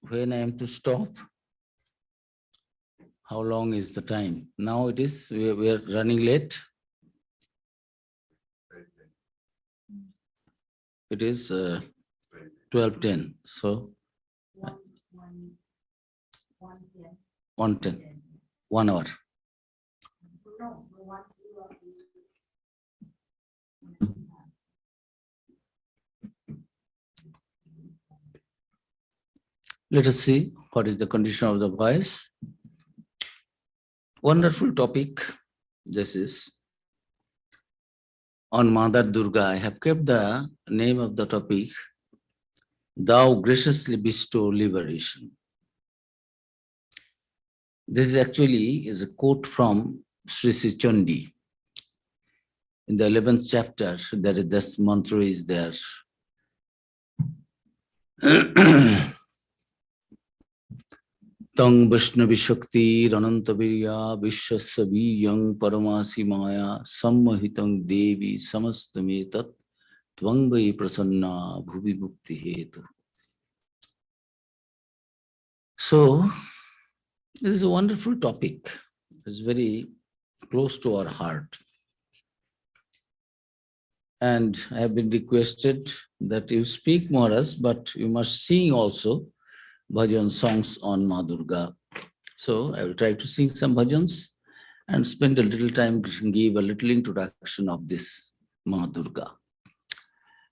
When I am to stop? How long is the time? Now it is, we are running late. It is 12:10. So 1:10. 1 hour. Let us see what is the condition of the voice. Wonderful topic. This is on Mother Durga. I have kept the name of the topic, Thou graciously bestow liberation. This actually is a quote from Sri Sri Chandi. In the 11th chapter, this mantra is there. Tang Vaishnavi Shakti Ranantavirya Vishwasya Yang Paramasi Maya Samahitang Devi Samastametat Tvangvai Prasanna Bhuvi Mukti Hetu. So, this is a wonderful topic. It's very close to our heart. And I have been requested that you speak Maharaj, but you must sing also bhajan songs on Ma Durga. So I will try to sing some bhajans and spend a little time to give a little introduction of this Ma Durga.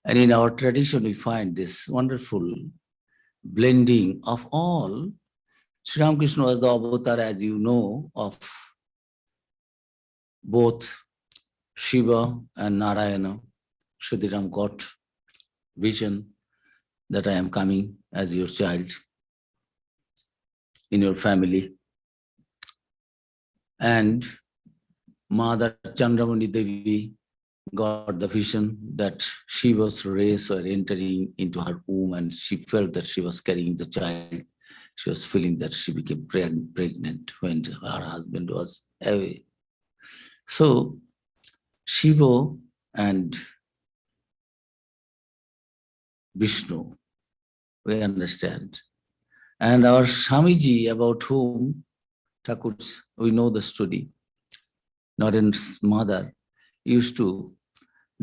And in our tradition, we find this wonderful blending of all. Sri Ramakrishna was the avatar, as you know, of both Shiva and Narayana. Shuddhiram got vision that I am coming as your child in your family. And Mother Chandramani Devi got the vision that Shiva's rays were entering into her womb, and she felt that she was carrying the child. She was feeling that she became pregnant when her husband was away. So Shiva and Vishnu, we understand. And our Swamiji, about whom Thakur's, we know the story. Naren's mother used to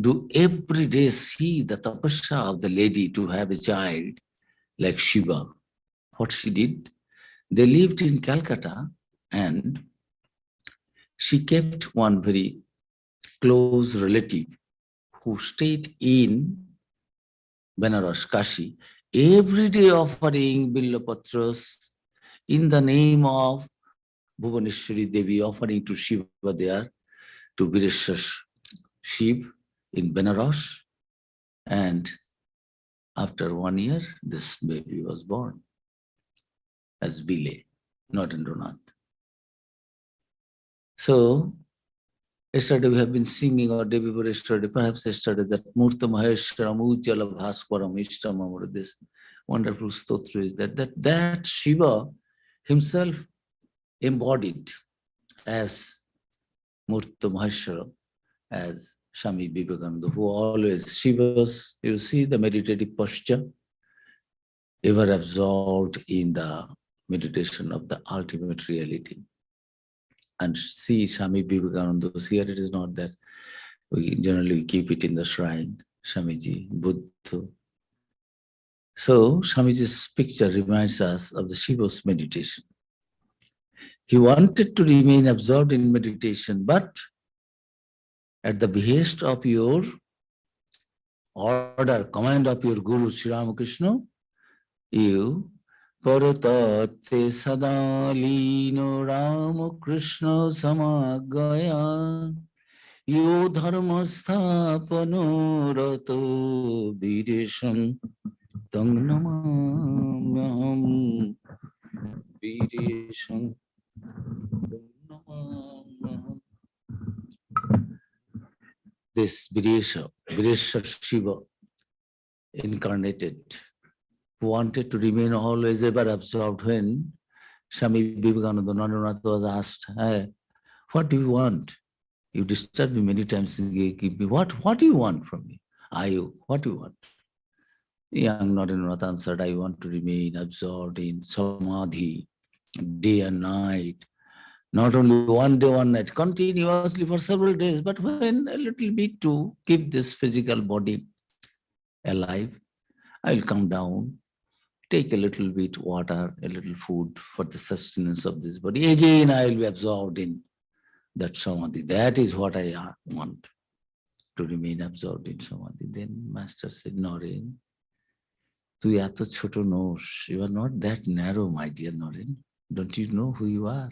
do every day see the tapasya of the lady to have a child like Shiva. What she did, they lived in Calcutta and she kept one very close relative who stayed in Benaras, Kashi, every day offering Billapatras in the name of Bhuvaneshwari Devi, offering to Shiva there, to Vireshwar Shiv in Benaras. And after 1 year, this baby was born as Bile, not Indranath. So, yesterday we have been singing, or day before yesterday, perhaps yesterday, that Murta Maheshwaram Ujjala Bhaskaram Ishtamam. This wonderful stotra is that Shiva himself embodied as Murta Maheshwaram, as Swami Vivekananda, who always, Shiva's, you see the meditative posture, ever absorbed in the meditation of the ultimate reality. And see Swami Vivekananda, here it is not that we generally keep it in the shrine, Swamiji, Buddha. So Swamiji's picture reminds us of the Shiva's meditation. He wanted to remain absorbed in meditation, but at the behest of your order, command of your Guru, Sri Ramakrishna, you Paratate Sadalino Ramakrishna Samagaya Yo dharma sthapano rato viresham tang namamaham viresham tang namamaham. This Vireshwar Shiva incarnated, who wanted to remain always ever absorbed. When Swami Vivekananda Naranatha was asked, hey, what do you want? You disturbed me many times. Give me what do you want from me? What do you want? Young Naranatha answered, I want to remain absorbed in samadhi, day and night. Not only one day, one night, continuously for several days, but when a little bit to keep this physical body alive, I will come down, take a little bit water, a little food for the sustenance of this body. Again, I will be absorbed in that samadhi. That is what I want, to remain absorbed in samadhi. Then Master said, Naren, tu eto choto nos. You are not that narrow, my dear Naren. Don't you know who you are?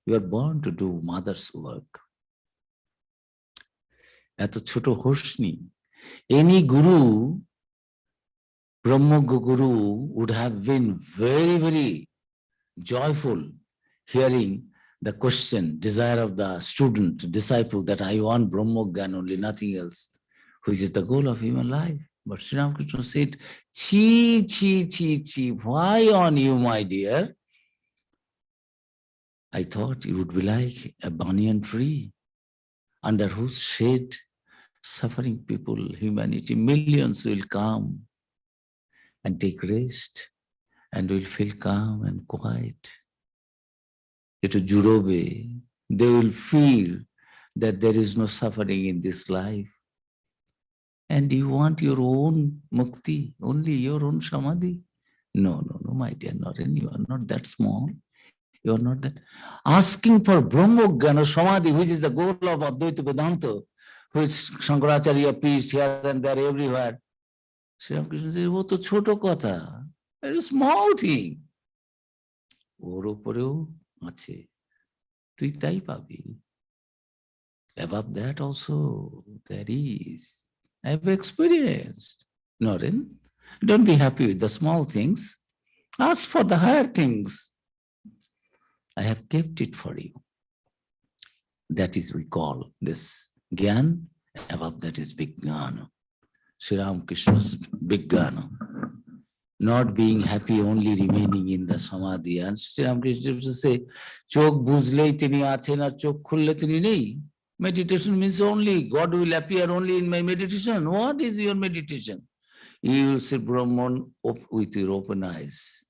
You are born to do mother's work. Eto choto hosni. Any guru, Brahma Guru, would have been very, very joyful hearing the question, desire of the student, disciple, that I want Brahma Gyan only, nothing else, which is the goal of human life. But Sri Ramakrishna said, chi, chi, chi, chi, why on you, my dear? I thought you would be like a banyan tree, under whose shade suffering people, humanity, millions will come and take rest and will feel calm and quiet. It is Jurobe. They will feel that there is no suffering in this life. And you want your own mukti, only your own samadhi? No, my dear Naren, you are not that small. You are not that. Asking for Brahma Jnana Samadhi, which is the goal of Advaita Vedanta, which Shankaracharya preached here and there everywhere. Sri Ramakrishna says, wo to choto kotha, very small thing. Or oporeo ache, tui tai pabi. Above that also there is. I have experienced. Naren, don't be happy with the small things. Ask for the higher things. I have kept it for you. That is, we call this Gyan. Above that is Vijnana. Sri Ramakrishna's Vijnana. Not being happy, only remaining in the Samadhi. And Sri Ramakrishna used to say, Chok bujlei tini achen ar chok khulle tini nei. Meditation means only God will appear only in my meditation. What is your meditation? You will see Brahman with your open eyes.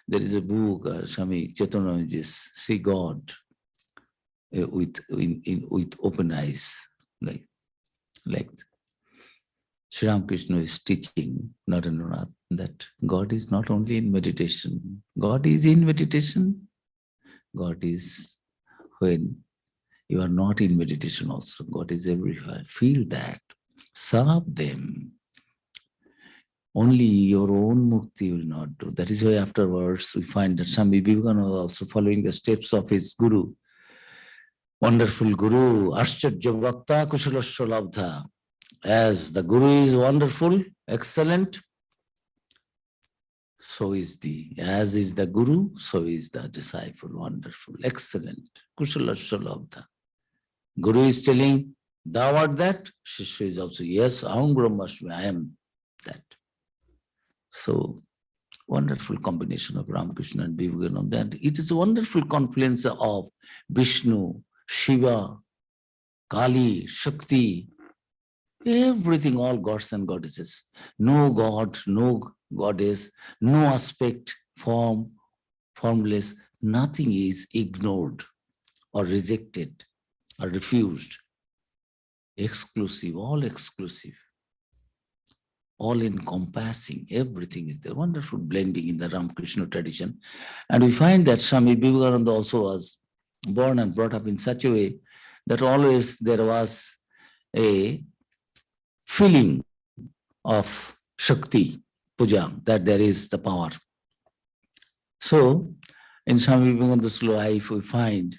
There is a book, Swami Chaitanya-ji's, see God with open eyes, like Sri Ramakrishna is teaching Narendra that God is not only in meditation. God is in meditation. God is when you are not in meditation also. God is everywhere. Feel that. Serve them. Only your own mukti will not do. That is why afterwards we find that Swami Vivekananda was also following the steps of his guru. Wonderful guru, Ascharya Bhakta Kushalasya Labdha. As the guru is wonderful, excellent, so is as is the guru, so is the disciple, wonderful, excellent, Kushalasya Labdha. Guru is telling, thou art that. Shishya is also, yes, Aham Brahmasmi, I am that. So, wonderful combination of Ramakrishna and Vivekananda. And it is a wonderful confluence of Vishnu, Shiva, Kali, Shakti, everything, all gods and goddesses. No god, no goddess, no aspect, form, formless. Nothing is ignored or rejected or refused. Exclusive, all encompassing, everything is there. Wonderful blending in the Ramakrishna tradition. And we find that Swami Vivekananda also was born and brought up in such a way that always there was a feeling of Shakti, Puja, that there is the power. So, in Swami Vivekananda's life, we find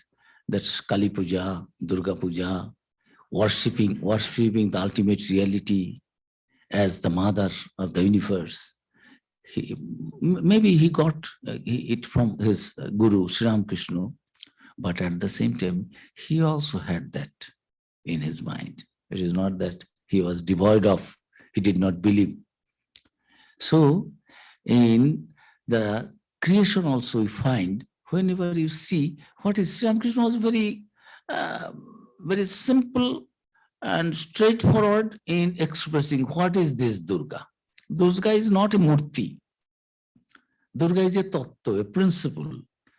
that Kali Puja, Durga Puja, worshipping the ultimate reality as the mother of the universe. Maybe he got it from his guru, Sri Ramakrishna, but at the same time, he also had that in his mind. It is not that he was devoid of, he did not believe. So in the creation also we find, whenever you see what is, Sri Ramakrishna was very, very simple and straightforward in expressing what is this Durga. Durga is not a murti. Durga is a tattva, a principle,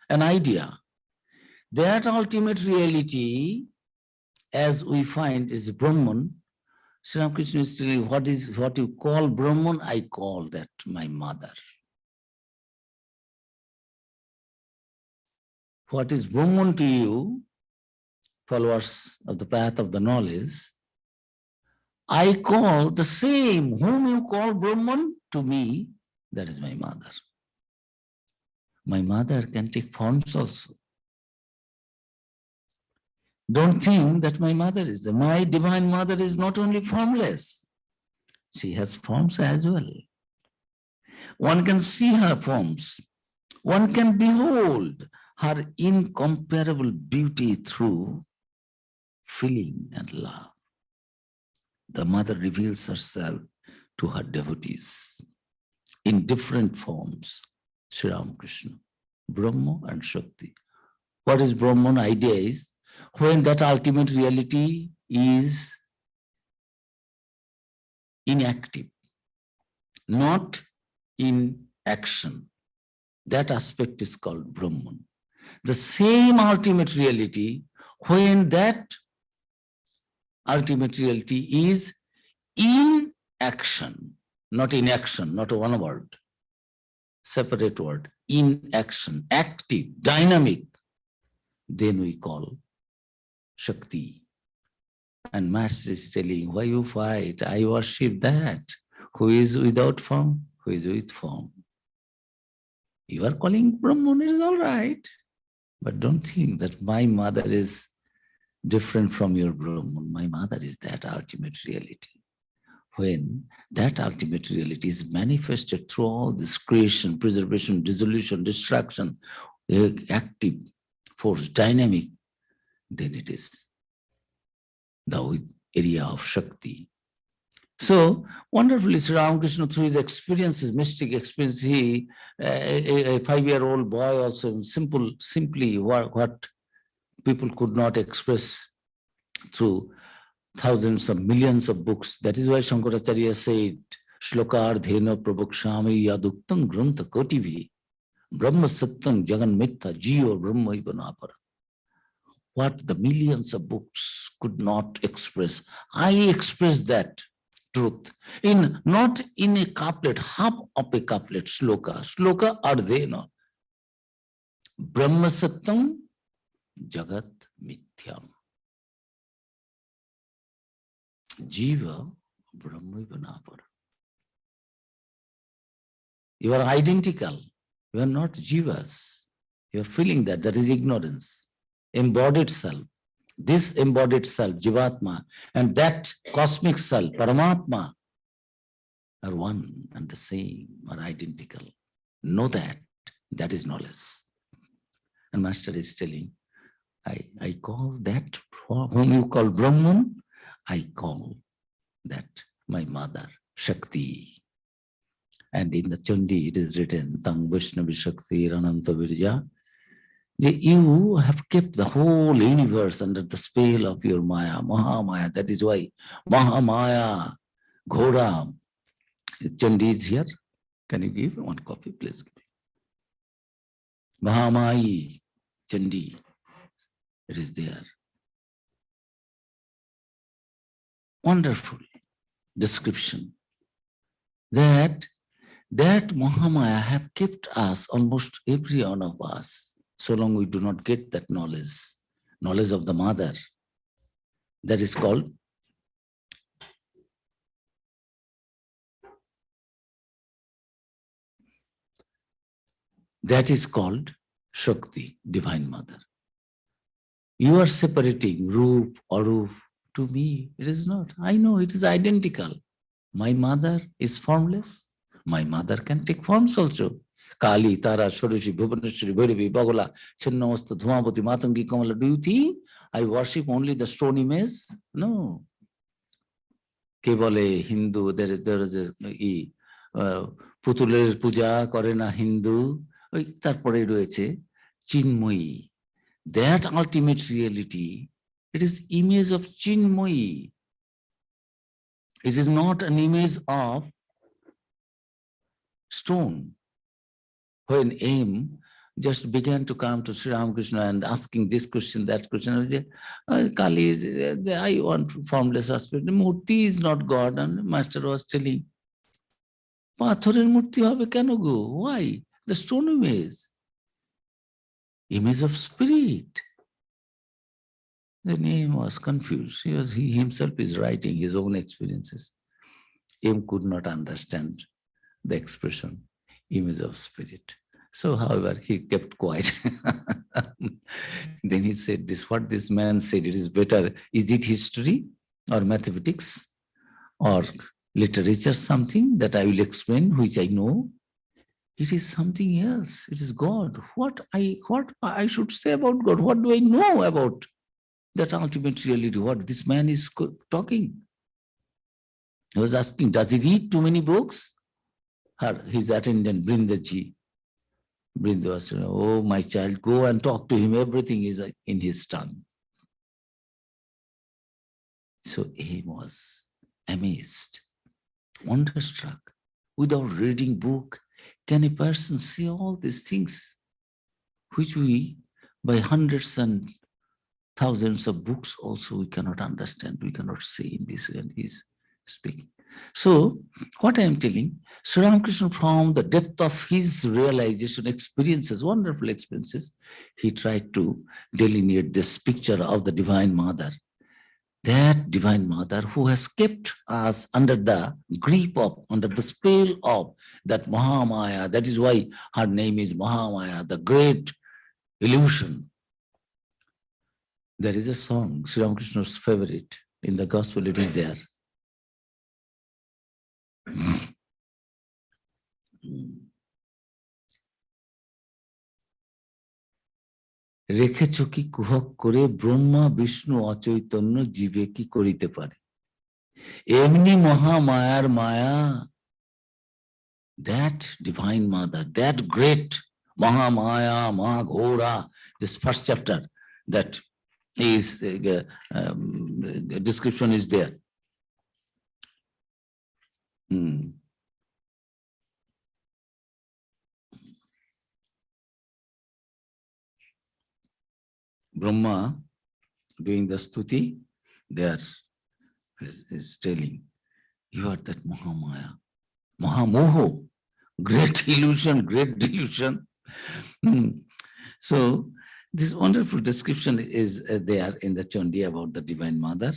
an idea. That ultimate reality, as we find, is Brahman. Sri Ramakrishna is telling what you call Brahman, I call that my mother. What is Brahman to you, followers of the path of the knowledge, I call the same. Whom you call Brahman, to me, that is my mother. My mother can take forms also. Don't think that my mother is, my divine mother is not only formless, she has forms as well. One can see her forms. One can behold her incomparable beauty through feeling and love. The mother reveals herself to her devotees in different forms. Sri Ramakrishna, Brahma and Shakti. What is Brahman? Idea is when that ultimate reality is inactive, not in action. That aspect is called Brahman. The same ultimate reality, when that ultimate reality is in action, not in action, not a one word, separate word, in action, active, dynamic, then we call Shakti. And Master is telling, why you fight? I worship that. Who is without form? Who is with form? You are calling Brahman, it is all right. But don't think that my mother is different from your Brahman. My mother is that ultimate reality. When that ultimate reality is manifested through all this creation, preservation, dissolution, destruction, active force, dynamic, then it is the area of Shakti. So wonderfully, Sri Ramakrishna, through his experiences, mystic experience, he, a 5-year-old boy also, simply what people could not express through thousands of millions of books. That is why Shankaracharya said, Shlokar dhena prabhakshami yaduktam grantha kotivi brahma satyam jagan mitha jiva brahma ivanapara. What the millions of books could not express, I express that truth in not in a couplet, half of a couplet, shloka ardhena brahma satyam jagat mithyam jiva brahma ivanapara. You are identical, you are not jivas. You are feeling that is ignorance. Embodied self, this embodied self, Jivatma, and that cosmic self, Paramatma, are one and the same, are identical. Know that is knowledge. And Master is telling, I call that, whom you call Brahman, I call that my mother, Shakti. And in the Chandi it is written, Tang Vaishnavi Shakti Rananta Virya. You have kept the whole universe under the spell of your Maya, Mahamaya. That is why Mahamaya, Ghora. Chandi is here. Can you give one copy, please? Mahamayi, Chandi. It is there. Wonderful description. That Mahamaya have kept us, almost every one of us, so long we do not get that knowledge of the mother. That is called Shakti, Divine Mother. You are separating Roop, Arup to me, it is not. I know it is identical. My mother is formless. My mother can take forms also. Kali, Tara, Shorushi, Bhuvaneshwari, Bhairavi, Bagola, Chinnamasta, Dhumavati, Matangi, Kamala. Do you think I worship only the stone image? No. Kevale Hindu, there is a পুতুলের পূজা করে না হিন্দু, ওই তারপরে রয়েছে Chinmayi, that ultimate reality, it is image of Chinmayi. It is not an image of stone. When M just began to come to Sri Ramakrishna and asking this question, that question, Kali is, I want formless aspect. Murti is not God, and Master was telling, পাথরের মূর্তি হবে কেন গো? Why? The stone image of spirit. The name was confused. He himself is writing his own experiences. M could not understand the expression image of spirit. So, however, he kept quiet. Then he said, what this man said, it is better. Is it history or mathematics or literature, something that I will explain, which I know? It is something else. It is God. What I should say about God? What do I know about that ultimate reality? What this man is talking? I was asking, does he read too many books? His attendant, Brindaji. Brinda was saying, oh, my child, go and talk to him. Everything is in his tongue. So he was amazed, wonderstruck. Without reading book, can a person see all these things which we, by hundreds and thousands of books also, we cannot understand, we cannot see in this way, and he is speaking. So, what I am telling, Sri Ramakrishna, from the depth of his realization experiences, wonderful experiences, he tried to delineate this picture of the Divine Mother. That Divine Mother who has kept us under the grip of, under the spell of that Mahamaya. That is why her name is Mahamaya, the great illusion. There is a song, Sri Ramakrishna's favorite. In the gospel, it is there. রেখেছ কি কুহক করে ব্রহ্মা বিষ্ণু অচৈতন্য জীবে কি করিতে পারে, এমনি মহামায়ার মায়া. That Divine Mother, that great Mahamaya, Mahaghora, this first chapter, that is description is there. Brahma doing the stuti, there is telling, you are that Mahamaya, Mahamoho, great illusion, great delusion. So this wonderful description is there in the Chandi about the Divine Mother.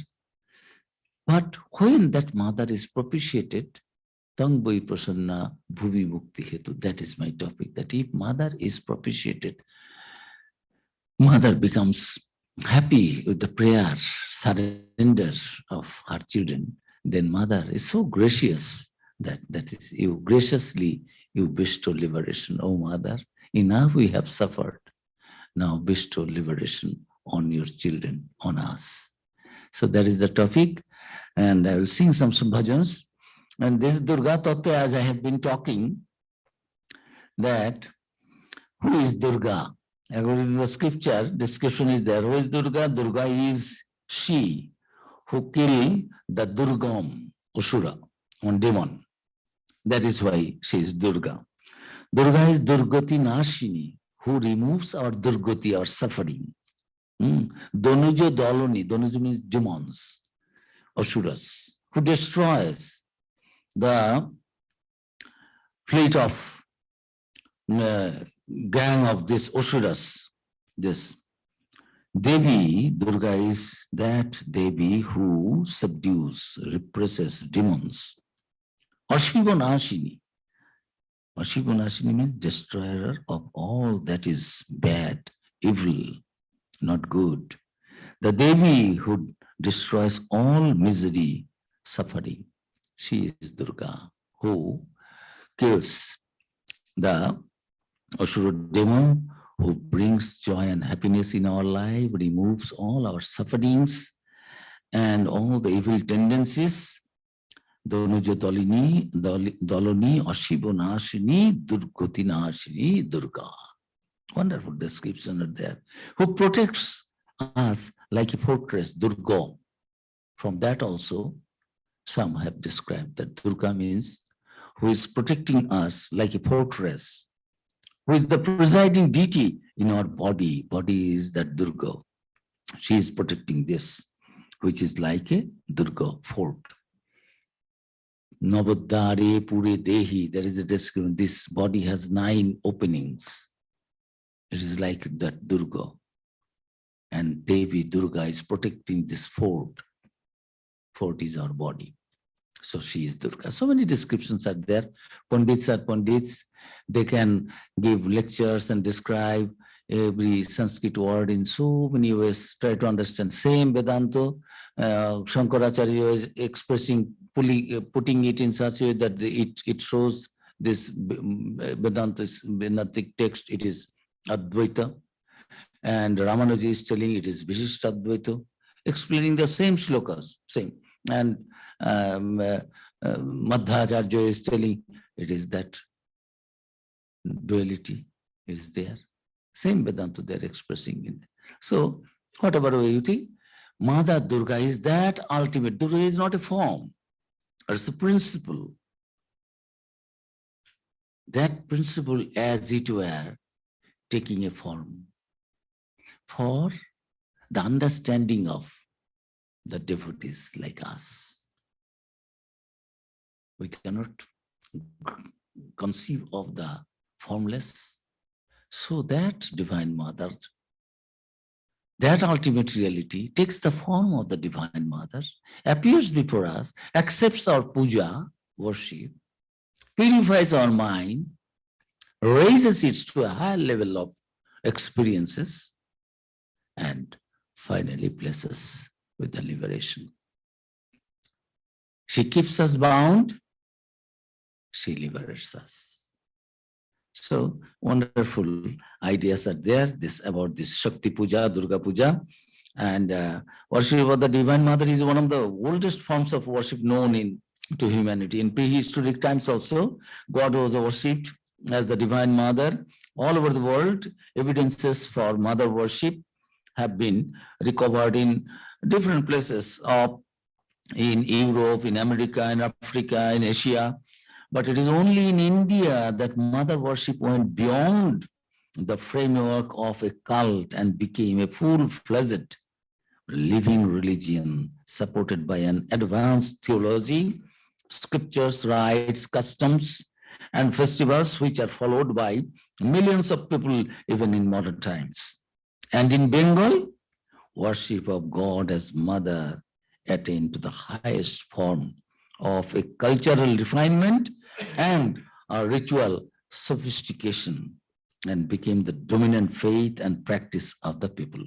But when that mother is propitiated, Tang Boi Prasanna Bhuvi Mukti Hetu, that is my topic, that if mother is propitiated, mother becomes happy with the prayer, surrender of her children, then mother is so gracious that is you graciously, you bestow liberation. Oh mother, enough we have suffered. Now bestow liberation on your children, on us. So that is the topic. And I will sing some bhajans. And this Durga Tattva, as I have been talking, that who is Durga? According to the scripture, description is there. Who is Durga? Durga is she who killed the Durgam, Asura, one demon. That is why she is Durga. Durga is Durgati Nashini, who removes our Durgati, our suffering. Donujo Doloni, Donujo means demons, Asuras, who destroys the fleet of gang of this Asuras. This Devi, Durga is that Devi who subdues, represses demons. Ashiva Nashini. Ashiva Nashini means destroyer of all that is bad, evil, not good. The Devi who destroys all misery, suffering. She is Durga, who kills the Asura demon, who brings joy and happiness in our life, removes all our sufferings and all the evil tendencies. Donuja Doloni, Ashibonashini, Durgotinashini, Durga. Wonderful description are there. Who protects us like a fortress, Durga. From that also, some have described that Durga means who is protecting us like a fortress, who is the presiding deity in our body. Body is that Durga. She is protecting this, which is like a Durga fort. Navadare Pure Dehi, there is a description. This body has 9 openings. It is like that Durga. And Devi Durga is protecting this fort. Fort is our body. So she is Durga. So many descriptions are there. Pandits are Pandits. They can give lectures and describe every Sanskrit word in so many ways. Try to understand. Same Vedanta, Shankaracharya is expressing, putting it in such a way that it shows this Vedantic text, it is Advaita. And Ramanuja is telling it is Vishishta Advaita, explaining the same shlokas, same. And Madhacharya is telling it is that duality is there. Same Vedanta they're expressing in. So, whatever way you think, Mother Durga is that ultimate. Durga is not a form, it's a principle. That principle, as it were, taking a form for the understanding of the devotees like us. We cannot conceive of the formless. So that Divine Mother, that ultimate reality takes the form of the Divine Mother, appears before us, accepts our puja, worship, purifies our mind, raises it to a higher level of experiences, and finally blesses with the liberation. She keeps us bound, she liberates us. So wonderful ideas are there, this about this Shakti Puja, Durga Puja, and worship of the Divine Mother is one of the oldest forms of worship known to humanity. In prehistoric times also, God was worshipped as the Divine Mother. All over the world, evidences for mother worship have been recovered in different places in Europe, in America, in Africa, in Asia. But it is only in India that mother worship went beyond the framework of a cult and became a full-fledged living religion supported by an advanced theology, scriptures, rites, customs, and festivals which are followed by millions of people even in modern times. And in Bengal, worship of God as mother attained to the highest form of a cultural refinement and a ritual sophistication and became the dominant faith and practice of the people.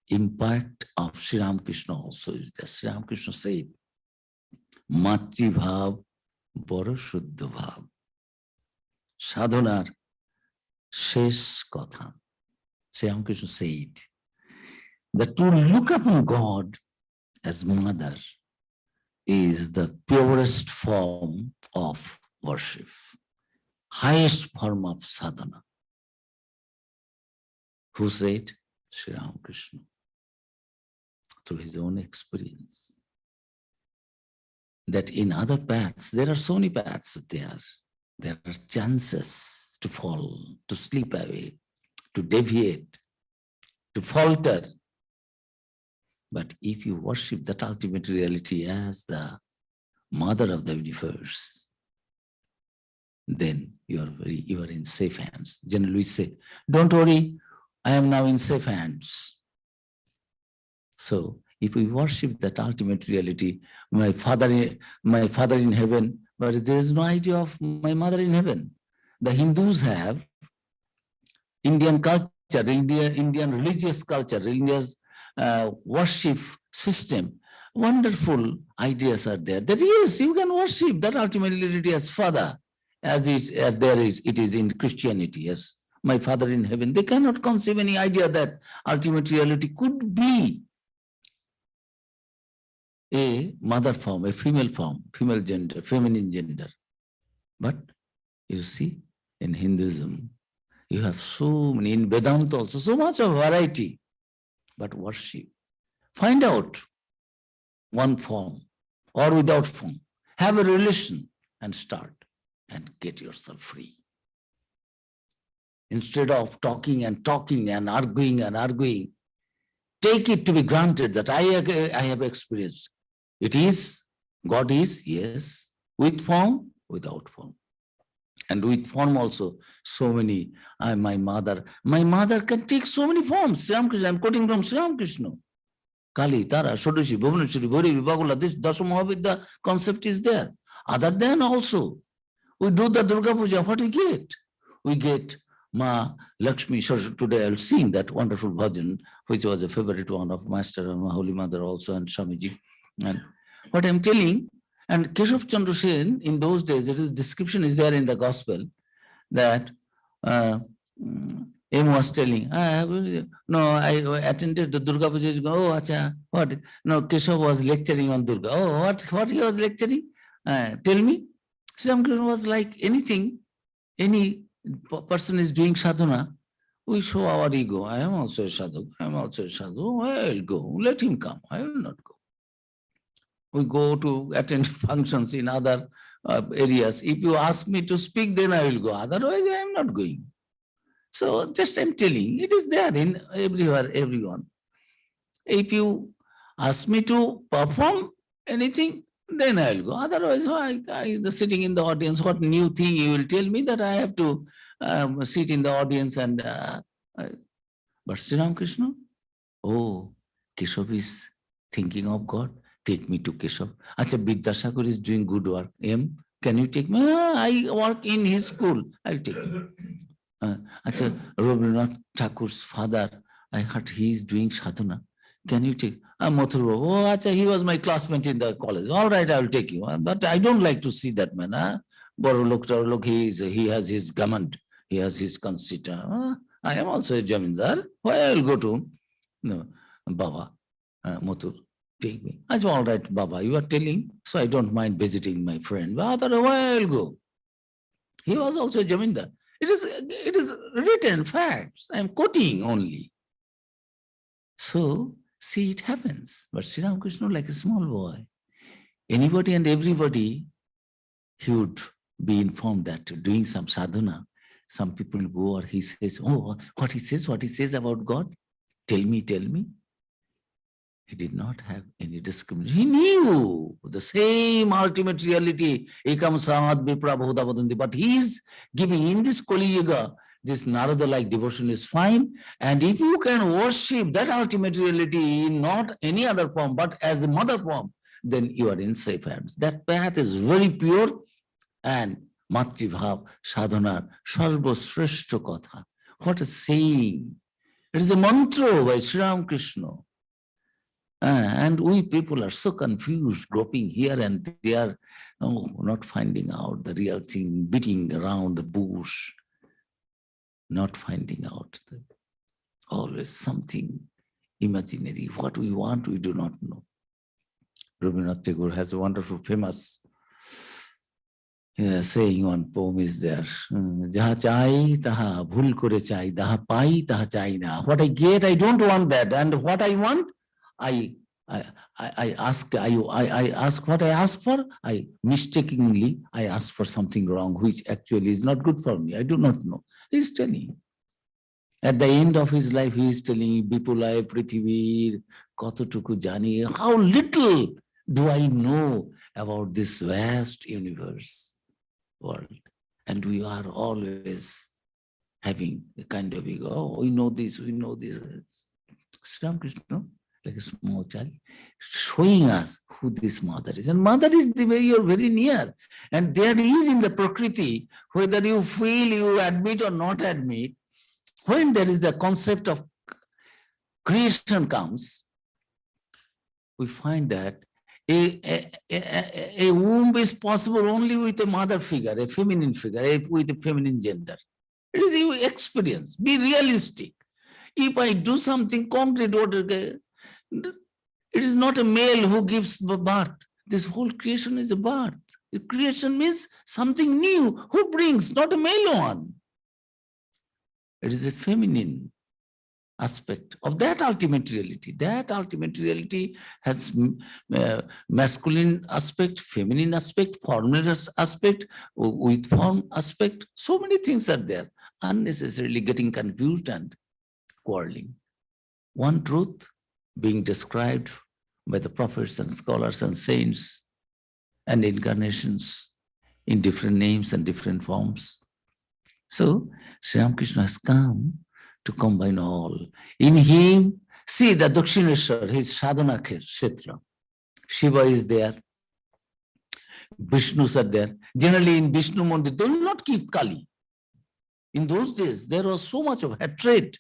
Impact of Sri Ramakrishna also is there. Sri Ramakrishna said, Matri Bhav Boro Shuddha Bhav. Sadhanar Shesh Kotha. Sri Ramakrishna said that to look upon God as mother is the purest form of worship, highest form of sadhana. Who said? Sri Ramakrishna, through his own experience. That in other paths, there are so many paths there. There are chances to fall, to slip away, to deviate, to falter. But if you worship that ultimate reality as the mother of the universe, then you are in safe hands. Generally we say, don't worry, I am now in safe hands. So if we worship that ultimate reality, my father in heaven, but there is no idea of my mother in heaven. The Hindus have Indian culture, Indian religious culture, religious worship system, wonderful ideas are there. That yes, you can worship that ultimate reality as Father, as it is in Christianity, as my Father in heaven. They cannot conceive any idea that ultimate reality could be a mother form, a female form, female gender, feminine gender. But you see, in Hinduism, you have so many, in Vedanta also, so much of variety. But worship, find out one form or without form, have a relation and start and get yourself free. Instead of talking and arguing, take it to be granted that I have experienced. It is, God is, yes, with form, without form. And with form also, so many, my mother can take so many forms. Sri Ramakrishna, I'm quoting from Sri Ramakrishna. Kali, Tara, Shodashi, Bhuvaneshwari, Gauri, Vibhagula, this Dasamahabhidya concept is there. Other than also, we do the Durga Puja, what we get? We get Ma Lakshmi. Today I'll sing that wonderful bhajan, which was a favorite one of Master and my Holy Mother also and Swamiji. And what I'm telling, and Keshav Chandra Sen, in those days, description is there in the gospel that M was telling, I attended the Durga Puja. Oh, acha, what? No, Keshav was lecturing on Durga. Oh, what he was lecturing? Tell me. Sri Ramakrishna was like anything, any person is doing sadhana, we show our ego. I am also a sadhu. I am also a sadhu. I will go. Let him come. I will not go. We go to attend functions in other areas. If you ask me to speak, then I will go. Otherwise, I am not going. So just I'm telling, it is there in everywhere, everyone. If you ask me to perform anything, then I will go. Otherwise, sitting in the audience, what new thing you will tell me that I have to sit in the audience and... but Sri Ramakrishna, oh, Keshav is thinking of God. Take me to Keshav. Acha, Vidyasagar is doing good work. Can you take me? I work in his school. I'll take you. Acha, Rabindranath Thakur's father, I heard he is doing sadhana. Can you take? Mathur, oh, acha, he was my classmate in the college. All right, I will take you. But I don't like to see that man. Look, he has his government. He has his conceit. I am also a Jamindar. Why I will go to him? No, Baba, Mathur, take me. I said, all right, Baba, you are telling, so I don't mind visiting my friend. But otherwise, why I will go? He was also a Jamindar. It is written facts. I am quoting only. So, see, it happens. But Sri Ramakrishna, like a small boy, anybody and everybody, he would be informed that doing some sadhana, some people go or he says, oh, what he says about God, tell me. He did not have any discrimination. He knew the same ultimate reality, Ekam Samad Vipra Bhuta Vadanti, but he is giving in this Kali Yuga, this Narada-like devotion is fine. And if you can worship that ultimate reality in not any other form, but as a mother form, then you are in safe hands. That path is very pure and Matri-bhav sadhana, Sarva Shreshta Katha. What a saying. It is a mantra by Sri Ramakrishna. And we people are so confused, groping here and there, not finding out the real thing, beating around the bush, not finding out that always something imaginary. What we want, we do not know. Rabindranath Tagore has a wonderful, famous saying, one poem is there. Jaha chai taha bhul kore chai, daha pai taha chai na. What I get, I don't want that. And what I want, I ask what I ask for. I mistakenly ask for something wrong, which actually is not good for me. I do not know. He's telling. At the end of his life, he is telling, Bipulai Prithivir, Kototuku Jani, how little do I know about this vast universe world. And we are always having a kind of ego. Oh, we know this, we know this. Sri Ramakrishna, like a small child, showing us who this mother is. And mother is the way you're very near. And there is in the Prakriti, whether you feel, you admit or not admit, when there is the concept of creation comes, we find that a womb is possible only with a mother figure, a feminine figure, with a feminine gender. It is your experience. Be realistic. If I do something concrete, it is not a male who gives birth. This whole creation is a birth. Creation means something new. Who brings? Not a male one. It is a feminine aspect of that ultimate reality. That ultimate reality has masculine aspect, feminine aspect, formless aspect, with form aspect. So many things are there, unnecessarily getting confused and quarreling. One truth being described by the prophets and scholars and saints and incarnations in different names and different forms. So Sri Ramakrishna has come to combine all. In him, see the Dakshineshwar, his sadhana kshetra. Shiva is there. Vishnus are there. Generally in Vishnu Mandir, they will not keep Kali. In those days, there was so much of hatred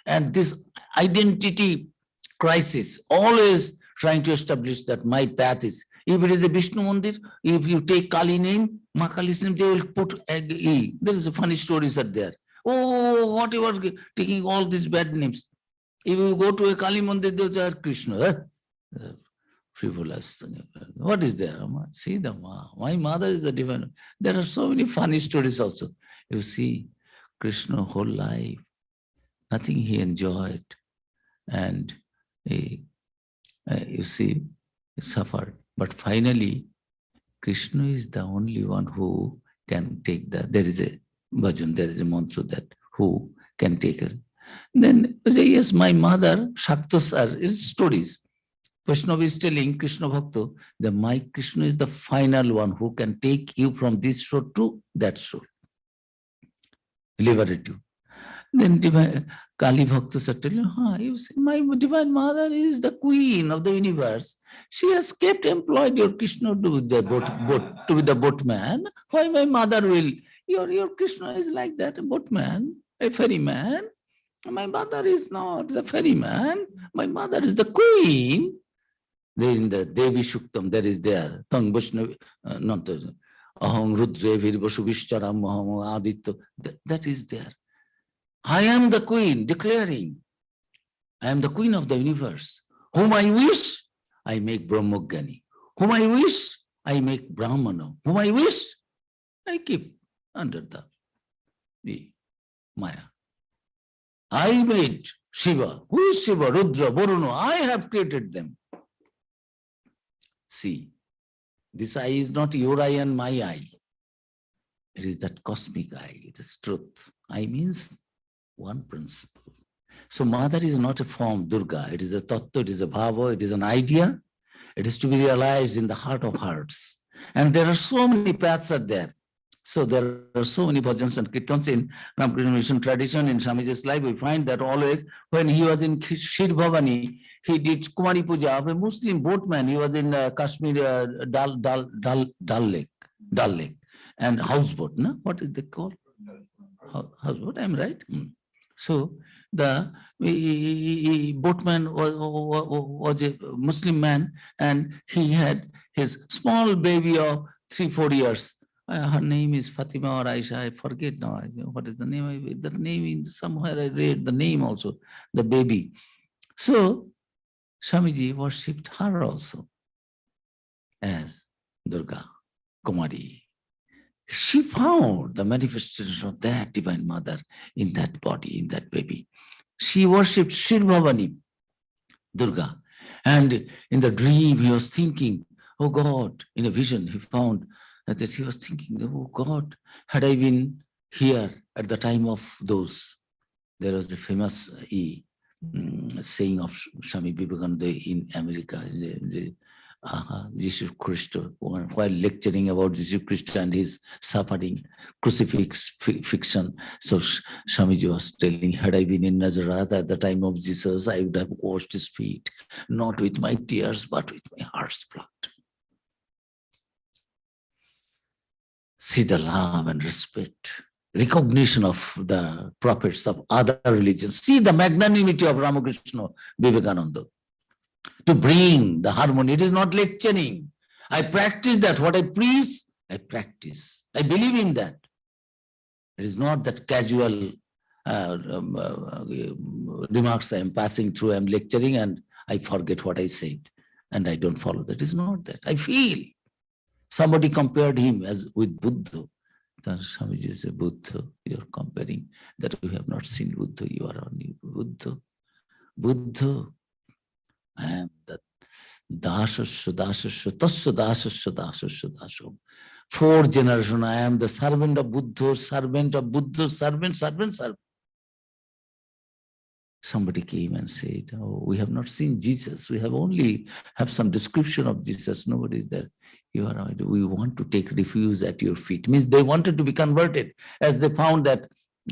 and this identity crisis, always trying to establish that my path is. If it is a Vishnu Mandir, if you take Kali name, Ma Kali's name, they will put E. There is a funny stories are there. Oh, what you are taking all these bad names. If you go to a Kali Mandir, those are Krishna. Frivolous. What is there? See the Ma. My mother is the divine. There are so many funny stories also. You see, Krishna whole life, nothing he enjoyed. And you see, he suffered. But finally, Krishna is the only one who can take that. There is a bhajan, there is a mantra that who can take it. Then say, yes, my mother, Shaktas are stories. Vaishnava is telling Krishna Bhakta that my Krishna is the final one who can take you from this shore to that shore. Liberate you. Then divine Kali Bhaktas are telling, you see, my divine mother is the queen of the universe. She has kept employed your Krishna to be the boatman. Why my mother will? Your Krishna is like that, a boatman, a ferryman. My mother is not the ferryman. My mother is the queen. There in the Devi Shuktam, there is there. Tang Vaishnavi, not Aham Rudre Virvasu Vishcharam Aham Aditya. That is there. I am the queen, declaring, I am the queen of the universe. Whom I wish, I make Brahmogani. Whom I wish, I make Brahmana. Whom I wish, I keep under the Maya. I made Shiva. Who is Shiva? Rudra, Varuna. I have created them. See, this eye is not your eye and my eye. It is that cosmic eye. It is truth. Eye means one principle. So mother is not a form, Durga. It is a tattva, it is a bhava, it is an idea. It is to be realized in the heart of hearts. And there are so many paths are there. So there are so many bhajans and kirtans in Ramakrishna Mission tradition. In Swamiji's life, we find that always when he was in Shir Bhavani, he did Kumari Puja of a Muslim boatman. He was in Kashmir, Dal Lake, and houseboat. No? What is it called? Houseboat, I'm right. So the boatman was a Muslim man, and he had his small baby of 3-4 years. Her name is Fatima or Aisha. I forget now. What is the name? That name somewhere I read the name also. The baby. So Swamiji worshipped her also as Durga Kumari. She found the manifestation of that divine mother in that body, in that baby. She worshipped Shri Bhavani, Durga. And in the dream, he was thinking, oh God, in a vision, he found that he was thinking, oh God, had I been here at the time of those, there was a famous saying of Swami Vivekananda in America, Jesus Christ, while lecturing about Jesus Christ and his suffering, crucifixion. So Swamiji was telling, had I been in Nazareth at the time of Jesus, I would have washed his feet, not with my tears, but with my heart's blood. See the love and respect, recognition of the prophets of other religions. See the magnanimity of Ramakrishna Vivekananda. to bring the harmony. It is not lecturing. I practice that. What I preach, I practice. I believe in that. It is not that casual remarks I am passing through, I am lecturing and I forget what I said and I don't follow. That is not that. I feel. Somebody compared him as with Buddha. Swamiji is a Buddha. You are comparing that we have not seen Buddha. You are only Buddha. Buddha. I am that Dasasya, Dasasya, Tasya Dasasya, Dasasya, Dasasya. 4 generations, I am the servant of Buddha, servant of Buddha, servant. Somebody came and said, oh, we have not seen Jesus. We have only have some description of Jesus. Nobody is there. You are right. We want to take refuge at your feet. Means they wanted to be converted, as they found that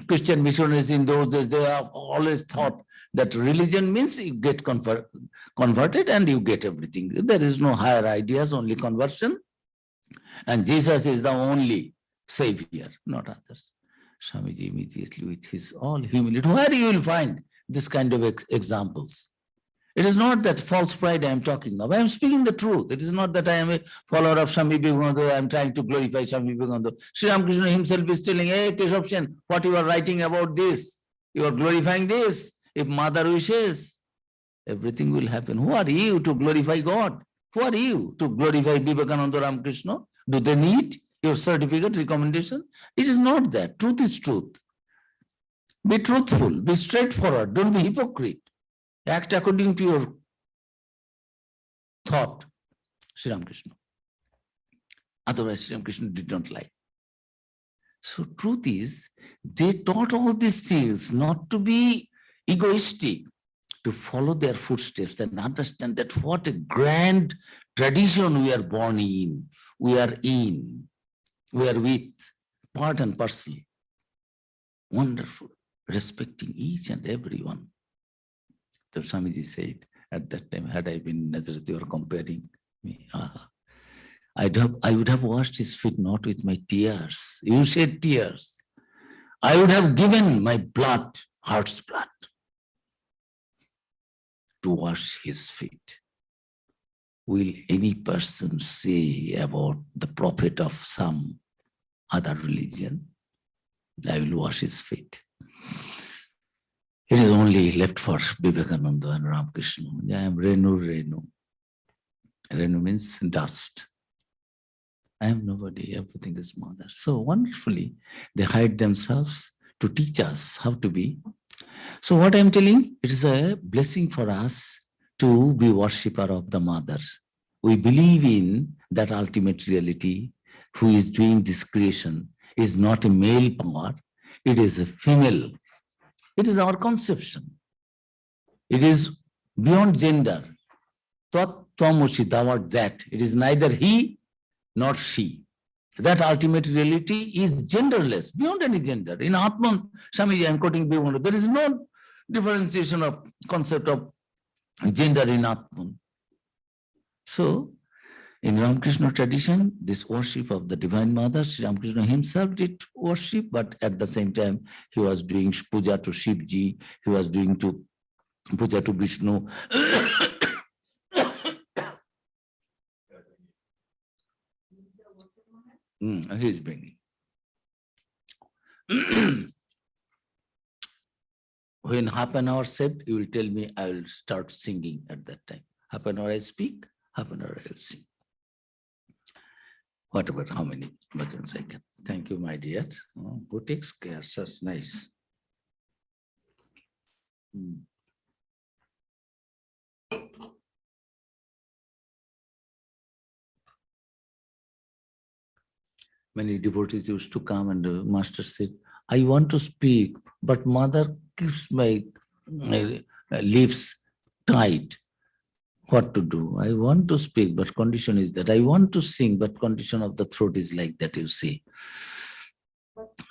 Christian missionaries in those days, they have always thought that religion means you get converted and you get everything. There is no higher ideas, only conversion. And Jesus is the only savior, not others. Swamiji immediately with his all humility, where you will find this kind of examples. It is not that false pride I am talking of. I am speaking the truth. It is not that I am a follower of Swami Vivekananda. I am trying to glorify Swami Vivekananda. Sri Ramakrishna himself is telling, hey, Keshav Sen, what you are writing about this? You are glorifying this. If mother wishes, everything will happen. Who are you to glorify God? Who are you to glorify Vivekananda Ramakrishna? Do they need your certificate, recommendation? It is not that. Truth is truth. Be truthful. Be straightforward. Don't be hypocrite. Act according to your thought, Sri Ramakrishna. Otherwise, Sri Ramakrishna did not like. So truth is, they taught all these things not to be egoistic, to follow their footsteps and understand that what a grand tradition we are born in, we are with, part and parcel. Wonderful, respecting each and every one. So Swamiji said, at that time, had I been in Nazareth, you are comparing me. I would have washed his feet not with my tears. You shed tears. I would have given my blood, heart's blood, to wash his feet. Will any person say about the prophet of some other religion, I will wash his feet? It is only left for Vivekananda and Ramakrishna. I am Renu. Renu means dust. I am nobody, everything is mother. So wonderfully, they hide themselves to teach us how to be. So what I am telling, it is a blessing for us to be worshipper of the mother. We believe in that ultimate reality who is doing this creation is not a male power, it is a female. It is our conception. It is beyond gender. Tat tvamosi, thou art that. It is neither he nor she. That ultimate reality is genderless, beyond any gender. In Atman, Swamiji, I am quoting Vivekananda, there is no differentiation of concept of gender in Atman. So, in Ramakrishna tradition, this worship of the Divine Mother, Sri Ramakrishna himself did worship, but at the same time, he was doing puja to Shivji, he was doing puja to Vishnu. He is bringing. When half an hour saved, you will tell me, I will start singing at that time. Half an hour I speak, half an hour I will sing. Whatever, how many bhajans I can. Thank you, my dear. Oh, who takes care? Such nice. Many devotees used to come and the master said, I want to speak, but mother keeps my lips tight. What to do? I want to speak, but condition is that I want to sing, but condition of the throat is like that, you see.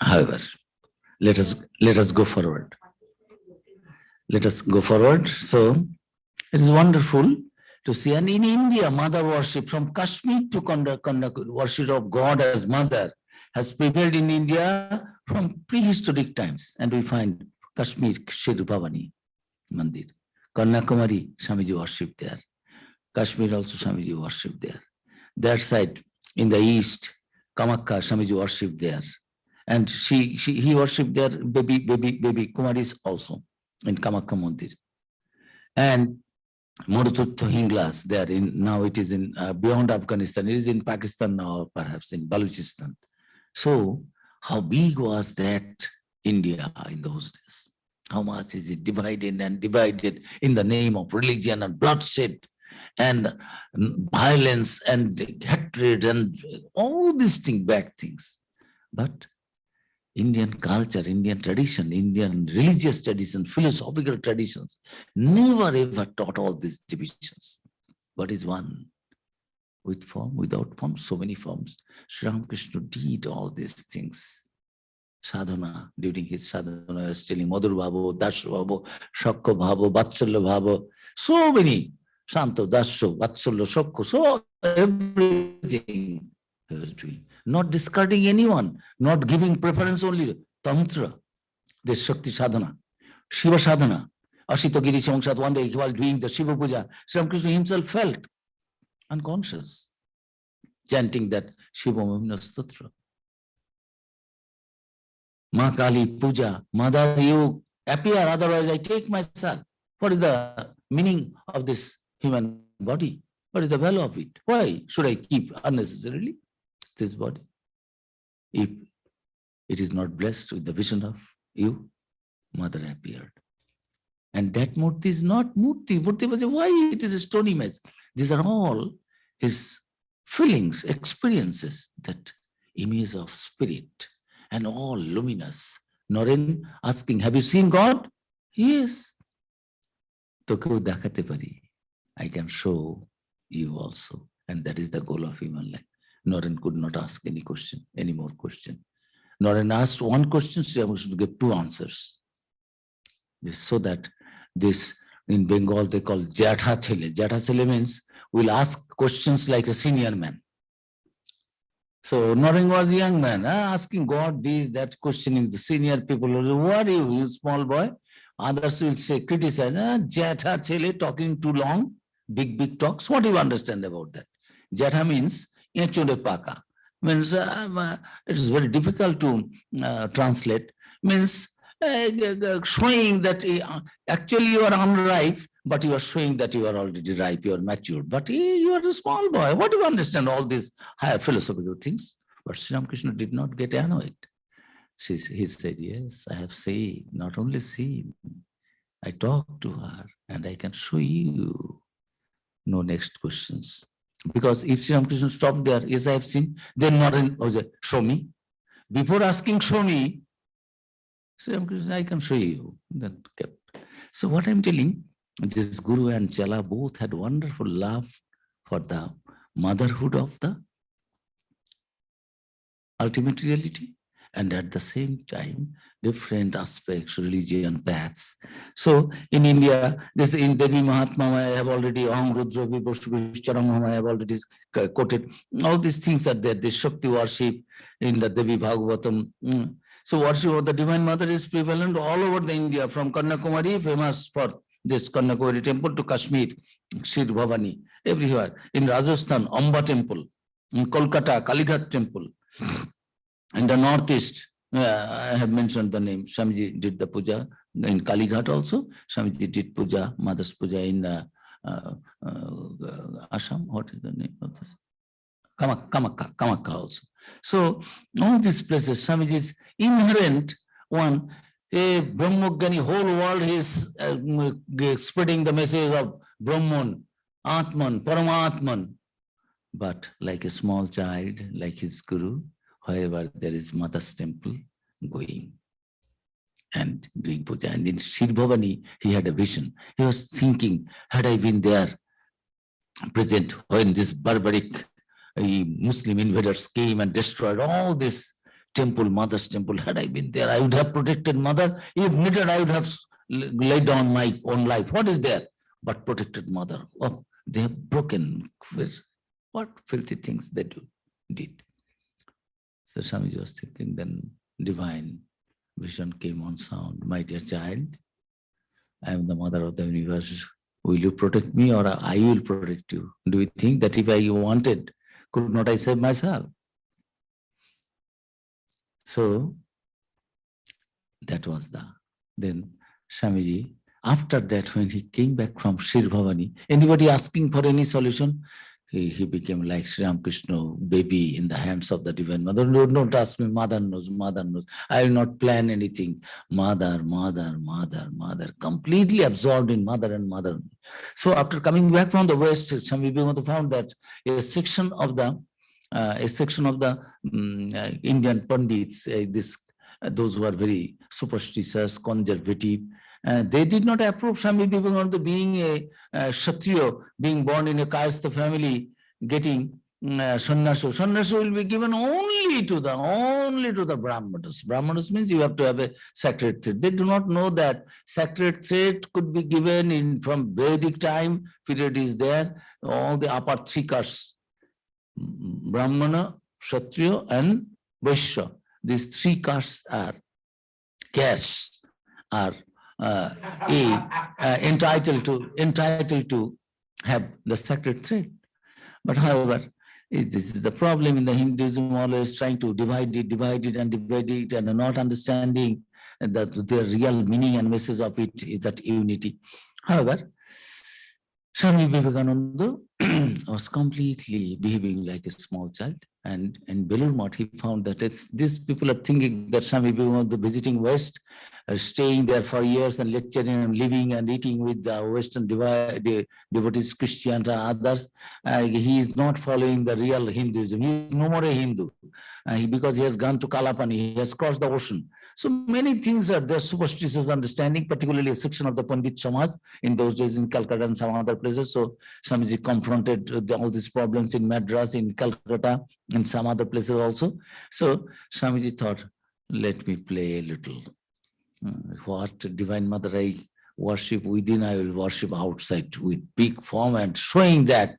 However, let us go forward. Let us go forward. So it is wonderful to see. And in India, mother worship from Kashmir to conduct worship of God as mother has prevailed in India from prehistoric times. And we find Kashmir Shri Bhavani Mandir, Kanyakumari, Swamiji worshipped there. Kashmir also Swamiji worshipped there. That side, in the east, Kamakka, Swamiji worshipped there. And he worshipped there, baby Kumaris also in Kamakka Mandir. And Murututtu Hinglas there, now it is in beyond Afghanistan, it is in Pakistan now, or perhaps in Balochistan. So how big was that India in those days? How much is it divided and divided in the name of religion and bloodshed and violence and hatred and all these things, bad things. But Indian culture, Indian tradition, Indian religious tradition, philosophical traditions never ever taught all these divisions. But is one with form, without form, so many forms. Sri Ramakrishna did all these things. Sadhana, during his sadhana, he was telling Madhur Bhavo, Dasya Bhavo, Shakya Bhavo, Vatsalya Bhavo, so many, Shanto, Dasya, Vatsalya, Shakya, so everything he was doing. Not discarding anyone, not giving preference only. Tantra, this Shakti sadhana, Shiva sadhana, Ashita Giri Shamsat, one day he was doing the Shiva puja. Sri Ramakrishna himself felt unconscious, chanting that Shiva Mahimna Statra. Ma Kali puja, Mother, you appear, otherwise I take myself. What is the meaning of this human body? What is the value of it? Why should I keep unnecessarily this body? If it is not blessed with the vision of you, Mother appeared. And that murti is not murti. Murti was why it is a stone image. These are all his feelings, experiences, that image of spirit, and all luminous. Naren asking, have you seen God? Yes. Tokyo dekhate pari. I can show you also. And that is the goal of human life. Naren could not ask any question, any more question. Naren asked one question, Sri Ramakrishna gave two answers. This, so that this, in Bengal, they call Jatha Chele. Jatha Chele means we'll ask questions like a senior man. So Naren was a young man, asking God this, that, questioning the senior people. What are you small boy? Others will say, criticize, Jatha Chele, talking too long, big talks. What do you understand about that? Jatha means Echode Paka. Means it is very difficult to translate. Means showing that actually you are unripe, but you are showing that you are already ripe, you are matured. But you are a small boy. What do you understand all these higher philosophical things? But Sri Ramakrishna did not get annoyed. He said, yes, I have seen, not only seen, I talked to her and I can show you. No next questions. Because if Sri Ramakrishna stopped there, yes, I have seen, then Naren was show me. Before asking, show me, Sri Ramakrishna, I can show you. Then kept. So what I'm telling, this Guru and Chala both had wonderful love for the motherhood of the ultimate reality, and at the same time, different aspects, religion, paths. So in India, this in Devi Mahatma, I have already, Om Rudra Vibhushcharam, I have already quoted. All these things are there. The Shakti worship in the Devi Bhagavatam. So worship of the Divine Mother is prevalent all over the India, from Kanyakumari, famous for this Kanyakumari temple, to Kashmir, Shir Bhavani, everywhere. In Rajasthan, Amba temple. In Kolkata, Kalighat temple. In the northeast, I have mentioned the name. Swamiji did the puja in Kalighat also. Swamiji did puja, Mother's puja in Assam. What is the name of this? Kamakka also. So all these places, Swamiji's inherent one, a Brahmogani, whole world is spreading the message of Brahman, Atman, Paramatman. But like a small child, like his guru, wherever there is Mother's temple, going and doing puja. And in Shir Bhavani, he had a vision. He was thinking, had I been there present when this barbaric Muslim invaders came and destroyed all this temple, Mother's temple, had I been there, I would have protected Mother. If needed, I would have laid down my own life. What is there but protected Mother? Oh, they have broken. What filthy things they did. So Swamiji was thinking, then divine vision came on sound. My dear child, I am the mother of the universe. Will you protect me or I will protect you? Do you think that if I wanted, could not I save myself? So that was then Swamiji. After that, when he came back from Shri Bhavani, anybody asking for any solution, he became like Sri Ramakrishna, baby in the hands of the Divine Mother. No, don't ask me, Mother knows, Mother knows. I will not plan anything. Mother, Mother, Mother, Mother, completely absorbed in Mother and Mother. So after coming back from the West, Swami Vivekananda found that a section of the Indian Pandits, those who are very superstitious, conservative, they did not approve Swami Vivekananda being a Kshatriya, being born in a Kayastha family, getting sannyasa. Sannyasa will be given only to the Brahmanas. Brahmanas means you have to have a sacred thread. They do not know that sacred thread could be given from Vedic time, period is there, all the upper three castes, Brahmana, Kshatriya and Vaishya. These three castes are entitled to have the sacred thread. But however, this is the problem in the Hinduism, always trying to divide it and not understanding that the real meaning and message of it is that unity. However, Swami Vivekananda was completely behaving like a small child. And in Belur Math, he found that these people are thinking that Swami Vivekananda visiting West, staying there for years and lecturing and living and eating with the Western devotees, Christians and others. He is not following the real Hinduism. He is no more a Hindu because he has gone to Kalapani, he has crossed the ocean. So many things are there, superstitious understanding, particularly a section of the Pandit Samaj in those days in Calcutta and some other places. So Swamiji confronted all these problems in Madras, in Calcutta, and some other places also. So Swamiji thought, let me play a little. What Divine Mother I worship within, I will worship outside with big form, and showing that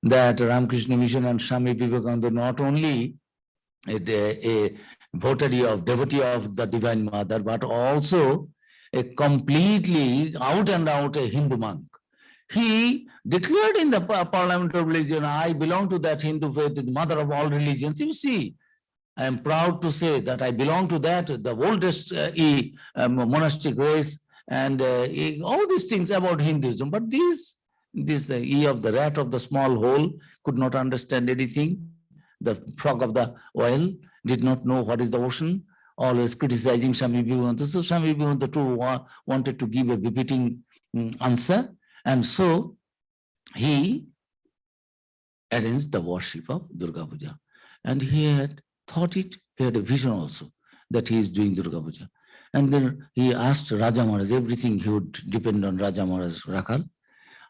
Ramakrishna Mission and Swami Vivekananda not only a devotee of the Divine Mother, but also a completely out and out a Hindu monk. He declared in the Parliament of Religion, I belong to that Hindu faith, the mother of all religions. You see, I am proud to say that I belong to that, the oldest monastic race, and all these things about Hinduism. But this E of the rat of the small hole could not understand anything. The frog of the oil did not know what is the ocean, always criticizing Swami Vivekananda. So Swami Vivekananda too wanted to give a befitting answer. And so he arranged the worship of Durga Puja. And he had thought it, he had a vision also that he is doing Durga Puja. And then he asked Raja Maharaj, everything he would depend on Raja Maharaj, Rakhal.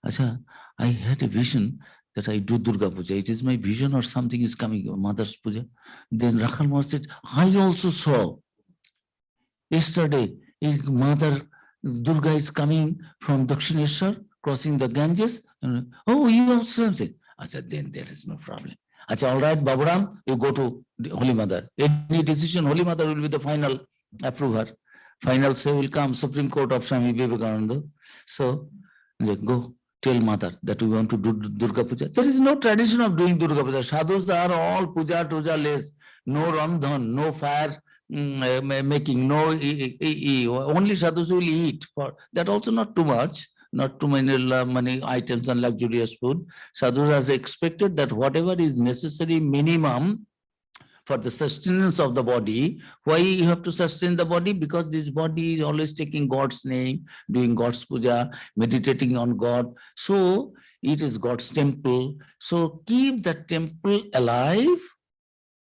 Acha, I had a vision that I do Durga Puja. It is my vision or something is coming, Mother's Puja. Then Rakhal Maharaj said, I also saw yesterday, Mother Durga is coming from Dakshineshwar, crossing the Ganges. And, oh, you also have said, Acha, then there is no problem. Acha, all right, Baburam, you go to Holy Mother. Any decision, Holy Mother will be the final approver. Final say will come, Supreme Court of Swami Vivekananda. So, go tell Mother that we want to do Durga Puja. There is no tradition of doing Durga Puja. Sadhus are all puja less. No ramdhan, no fire making, no only sadhus will eat. For that also not too much, not too many items and luxurious food. Sadhus has expected that whatever is necessary minimum for the sustenance of the body. Why you have to sustain the body? Because this body is always taking God's name, doing God's puja, meditating on God. So it is God's temple. So keep the temple alive.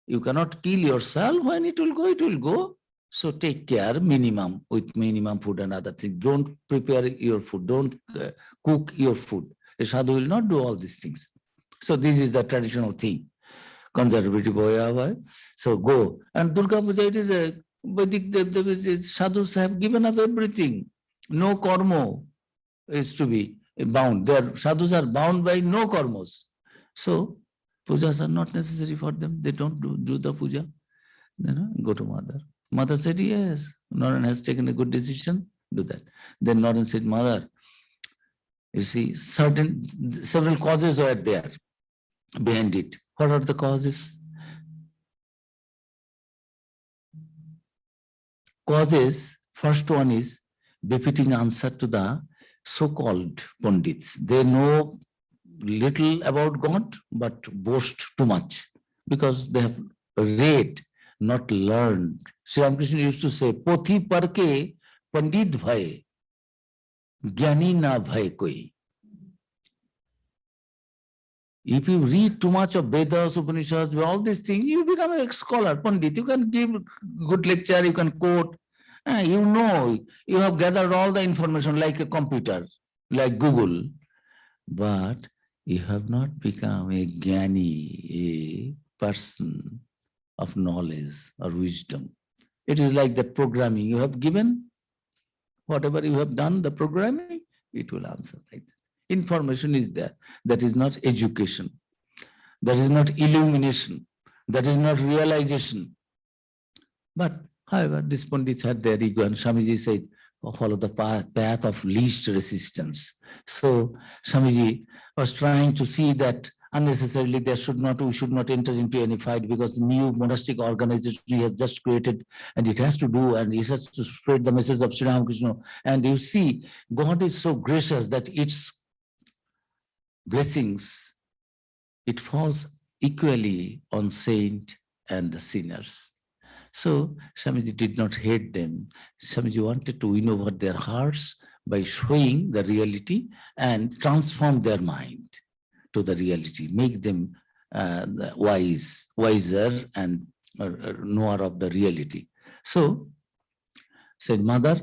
You cannot kill yourself. When it will go, it will go. So take care minimum, with minimum food and other things. Don't prepare your food. Don't cook your food. A sadhu will not do all these things. So this is the traditional thing. Conservative way. So go. And Durga Puja, it is a Vedic, the sadhus have given up everything. No karma is to be bound. Their sadhus are bound by no karmas. So pujas are not necessary for them. They don't do the puja. Go to Mother. Mother said, yes, Naran has taken a good decision. do that. Then Naren said, Mother, you see, several causes were there behind it. What are the causes? Causes, first one is befitting answer to the so-called pundits. They know little about God, but boast too much because they have read, not learned. Sri Ramakrishna used to say, Pothi parke pandit bhai, gyani na bhai koi. If you read too much of Vedas, Upanishads, all these things, you become a scholar, Pandit. You can give good lecture, you can quote. You know, you have gathered all the information like a computer, like Google. But you have not become a Jnani, a person of knowledge or wisdom. It is like the programming. You have given whatever you have done, the programming, it will answer like that. Information is there. That is not education. That is not illumination. That is not realization. But however, these Pandits had their ego, and Swamiji said, follow the path of least resistance. So Swamiji was trying to see that unnecessarily we should not enter into any fight, because new monastic organization he has just created, and it has to do, and it has to spread the message of Sri Ramakrishna. And you see, God is so gracious that its blessings, it falls equally on saint and the sinners. So Swamiji did not hate them. Swamiji wanted to win over their hearts by showing the reality and transform their mind to the reality, make them wiser and knower of the reality. So said, Mother,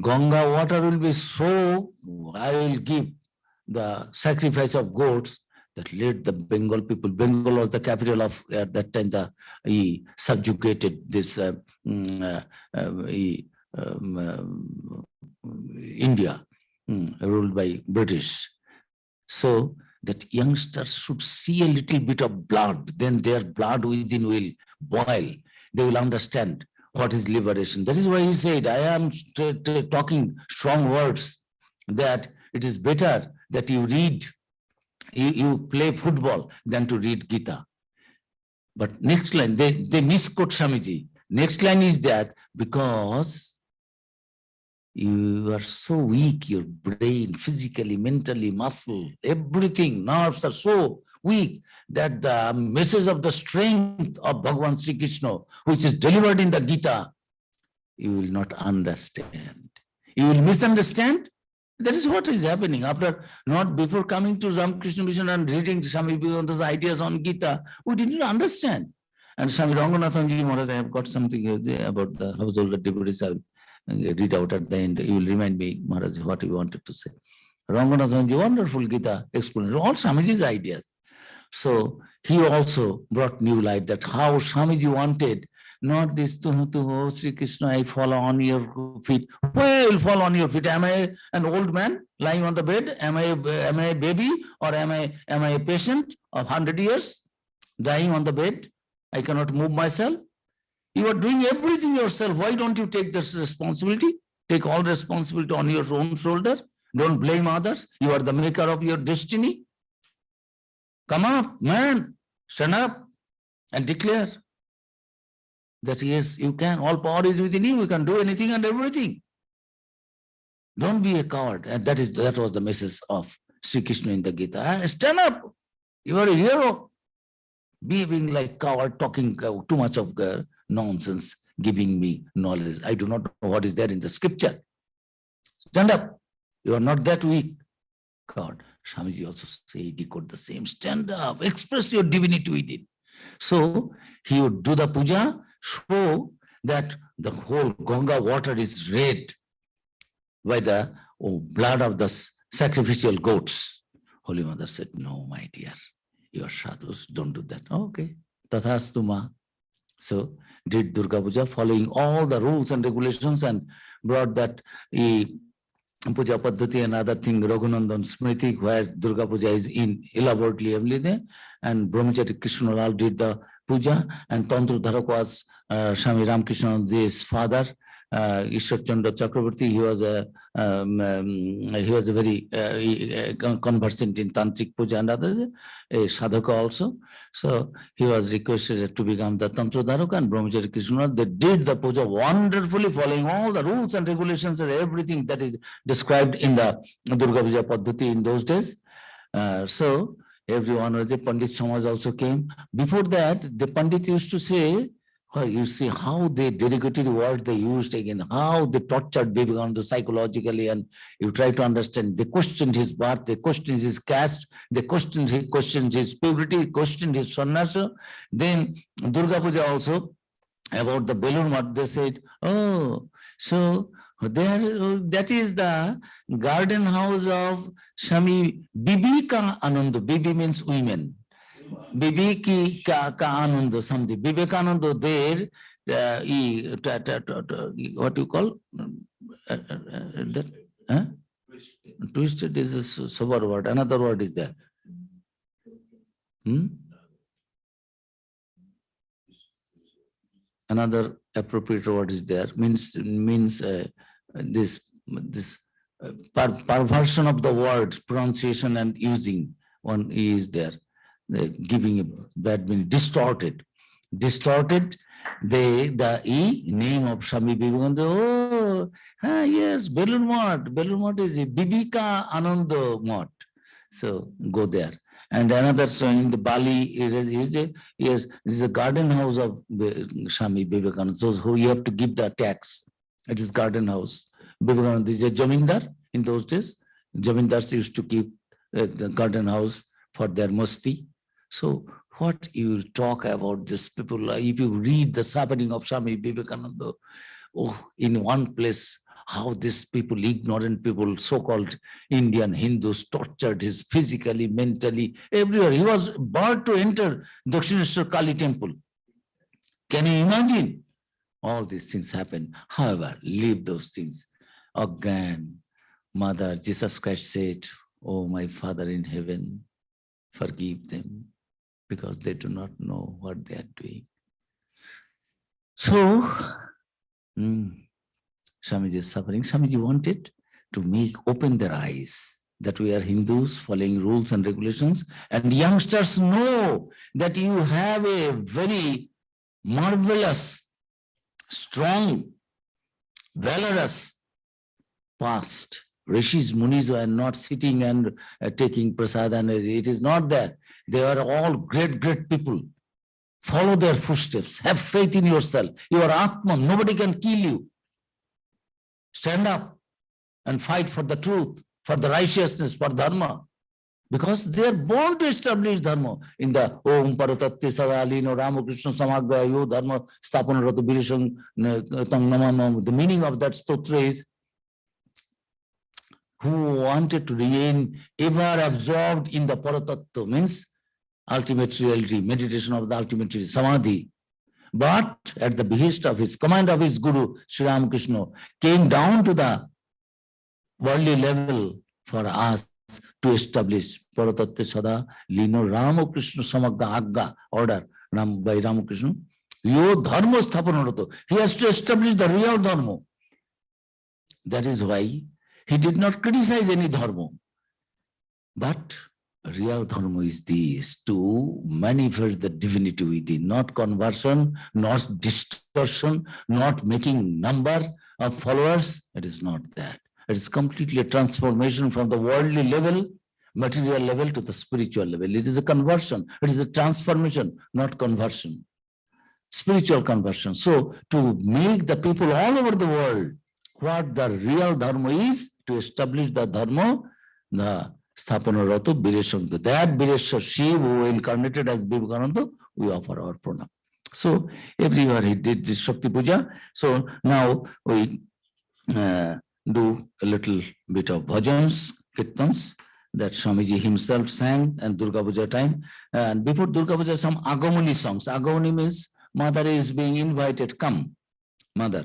Ganga water will be so, I will give the sacrifice of goats, that led the Bengal people. Bengal was the capital of, at that time, he subjugated this India, ruled by British. So that youngsters should see a little bit of blood, then their blood within will boil. They will understand what is liberation. That is why he said, I am talking strong words, that it is better that you read, you play football than to read Gita. But next line, they misquote Swamiji. Next line is that because you are so weak, your brain, physically, mentally, muscle, everything, nerves are so weak that the message of the strength of Bhagavan Sri Krishna, which is delivered in the Gita, you will not understand. You will misunderstand. That is what is happening. Not before coming to Ramakrishna Mission and reading Swami Vivekananda's ideas on Gita, we didn't understand. And Swami Ranganathanji Maharaj, I have got something about the household devotees. I will read out at the end. You will remind me, Maharaj, what you wanted to say. Ranganathanji, wonderful Gita explanation, all Swamiji's ideas. So he also brought new light, that how Swamiji wanted, not this tuhu, Sri Krishna, I fall on your feet. Why I will fall on your feet? Am I an old man lying on the bed? Am I a baby? Or am I a patient of 100 years dying on the bed? I cannot move myself. You are doing everything yourself. Why don't you take this responsibility? Take all responsibility on your own shoulder. Don't blame others. You are the maker of your destiny. Come up, man, stand up and declare that yes, you can. All power is within you. You can do anything and everything. Don't be a coward. And that was the message of Sri Krishna in the Gita. Stand up. You are a hero. Behaving like coward, talking too much of nonsense, giving me knowledge. I do not know what is there in the scripture. Stand up. You are not that weak. God, Swamiji also say, decode the same. Stand up. Express your divinity within. So he would do the puja, show that the whole Ganga water is red by the blood of the sacrificial goats. Holy Mother said, no, my dear, you are sadhus, don't do that. Okay, tathastu ma. So did Durga Puja following all the rules and regulations, and brought that Puja Paddhati and other thing, Raghunandan Smriti, where Durga Puja is in elaborately every day, and Brahmachari Krishnalal did the puja, and Tantra Dharak was Swami Ramakrishna, his father, Ishwar Chandra Chakraborty, he was a very conversant in Tantric Puja and others, a sadhaka also. So he was requested to become the Tantra Dharaka, and Brahmachari Krishna. They did the puja wonderfully, following all the rules and regulations and everything that is described in the Durga Puja Paddhati in those days. So everyone was a Pandit Samaj also came. Before that, the Pandit used to say, well, you see how they dedicated word they used again, how they tortured Vivekananda psychologically, and you try to understand. They questioned his birth, they questioned his caste, they questioned his purity, questioned his sannyasa. Then Durga Puja also, about the Belur Math, they said, oh, so there, that is the garden house of Swami Bibika Ananda. Bibi means women. Bibi ki ka Ananda, something. Vivekananda there, what you call that? Huh? Twisted is a sober word. Another word is there. Another appropriate word is there. Means this perversion of the word pronunciation and using one is there. Giving a bad meaning, distorted. The name of Swami Vivekananda. Oh, yes, Belur Math. Belur Math is a Bibika Ananda Math. So go there. And another song in the Bali is a garden house of Swami Vivekananda. So who you have to give the tax. It is garden house. Vivekananda is a Jamindar in those days. Jamindars used to keep the garden house for their masti. So what you talk about this people, if you read the suffering of Swami Vivekananda, oh, in one place, how these people, ignorant people, so-called Indian Hindus, tortured his physically, mentally, everywhere. He was barred to enter Dakshineshwar Kali temple. Can you imagine? All these things happen. However, leave those things. Again, Mother, Jesus Christ said, oh, my Father in heaven, forgive them, because they do not know what they are doing. So, Swamiji is suffering. Swamiji wanted to open their eyes that we are Hindus following rules and regulations, and youngsters know that you have a very marvelous, strong, valorous past. Rishis, Munis were not sitting and taking prasad, and it is not that. They are all great people. Follow their footsteps. Have faith in yourself. You are Atman. Nobody can kill you. Stand up and fight for the truth, for the righteousness, for Dharma. Because they are born to establish Dharma. In the Om Paratatti Sadalino Ramakrishna Samagaya Dharma Stapana Ratu Birishang Tang Namam. The meaning of that stotra is, who wanted to remain ever absorbed in the Paratattva, means ultimate reality, meditation of the ultimate reality, Samadhi. But at the behest of his command of his Guru, Sri Ramakrishna, came down to the worldly level for us to establish Paratattva Sada Lino Ramakrishna Samagga Agga order by Ramakrishna. Yo Dharma Sthapanarato. He has to establish the real Dharma. That is why he did not criticize any Dharma. But real Dharma is this, to manifest the divinity within, not conversion, not distortion, not making number of followers. It is not that. It is completely a transformation from the worldly level, material level, to the spiritual level. It is a conversion. It is a transformation, not conversion. Spiritual conversion. So to make the people all over the world what the real Dharma is, to establish the Dharma, the Sthapana Ratu Bireshanta. That Biresha Shiv who incarnated as Vivekananda, we offer our pranam. So everywhere he did this Shakti Puja. So now we do a little bit of bhajans, kirtans that Swamiji himself sang and Durga Puja time. And before Durga Puja, some Agamani songs. Agamani means Mother is being invited, come, Mother.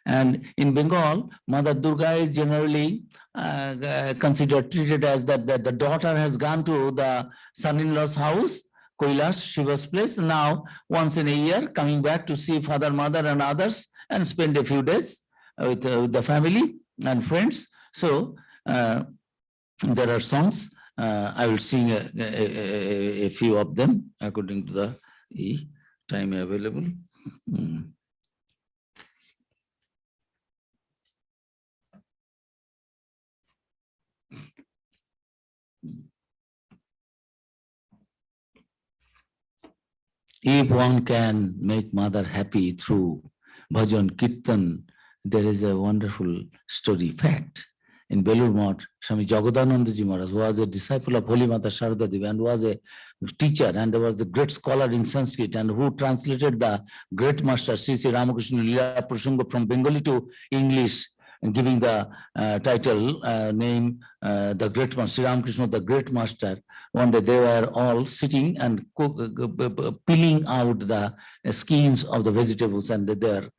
And in Bengal, Mother Durga is generally treated as that the daughter has gone to the son-in-law's house, Kailash, Shiva's place, now once in a year, coming back to see father, mother and others and spend a few days. with the family and friends. So there are songs. I will sing a few of them according to the time available. If one can make mother happy through bhajan kirtan, there is a wonderful story fact. In Belur Math, Swami Jagadananda Ji Maharaj was a disciple of Holy Mata Sharada Devi and was a teacher and was a great scholar in Sanskrit and who translated the great master Sri Sri Ramakrishna Lila Prasanga from Bengali to English, and giving the title name the great master Sri Ramakrishna, the great master. One day they were all sitting and peeling out the skins of the vegetables and they are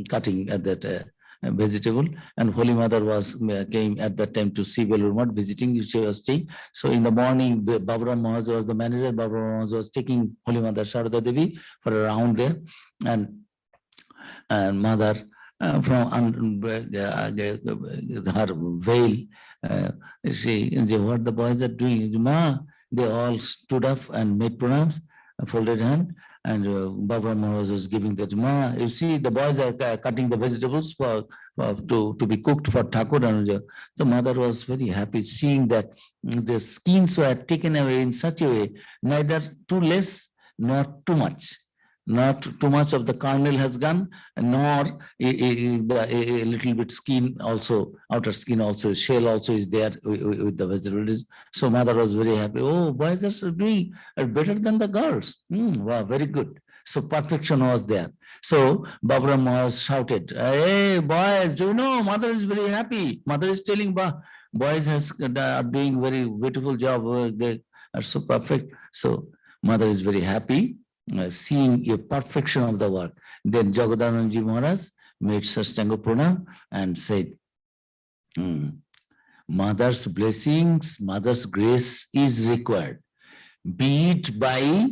cutting at that vegetable, and Holy Mother came at that time to see Belur Math visiting. She was staying. So in the morning, Baburam Maharaj was the manager. Baburam Maharaj was taking Holy Mother Sharada Devi for a round there, and Mother from her veil, what the boys are doing, Ma, they all stood up and made pranams, folded hand. And Baba Maharaj was giving that, Ma, you see, the boys are cutting the vegetables to be cooked for Thakur. And the mother was very happy seeing that the skins were taken away in such a way, neither too less nor too much. Not too much of the kernel has gone, nor a little bit skin also, outer skin also, shell also is there with the vegetables. So mother was very happy. Oh, boys are doing better than the girls. Wow, very good. So perfection was there. So Baburam was shouted, hey, boys, do you know, mother is very happy. Mother is telling, boys are doing very beautiful job. They are so perfect. So mother is very happy. Seeing a perfection of the work. Then Jagadananda Ji Maharaj made Sastanga Pranam and said, mother's blessings, mother's grace is required, be it by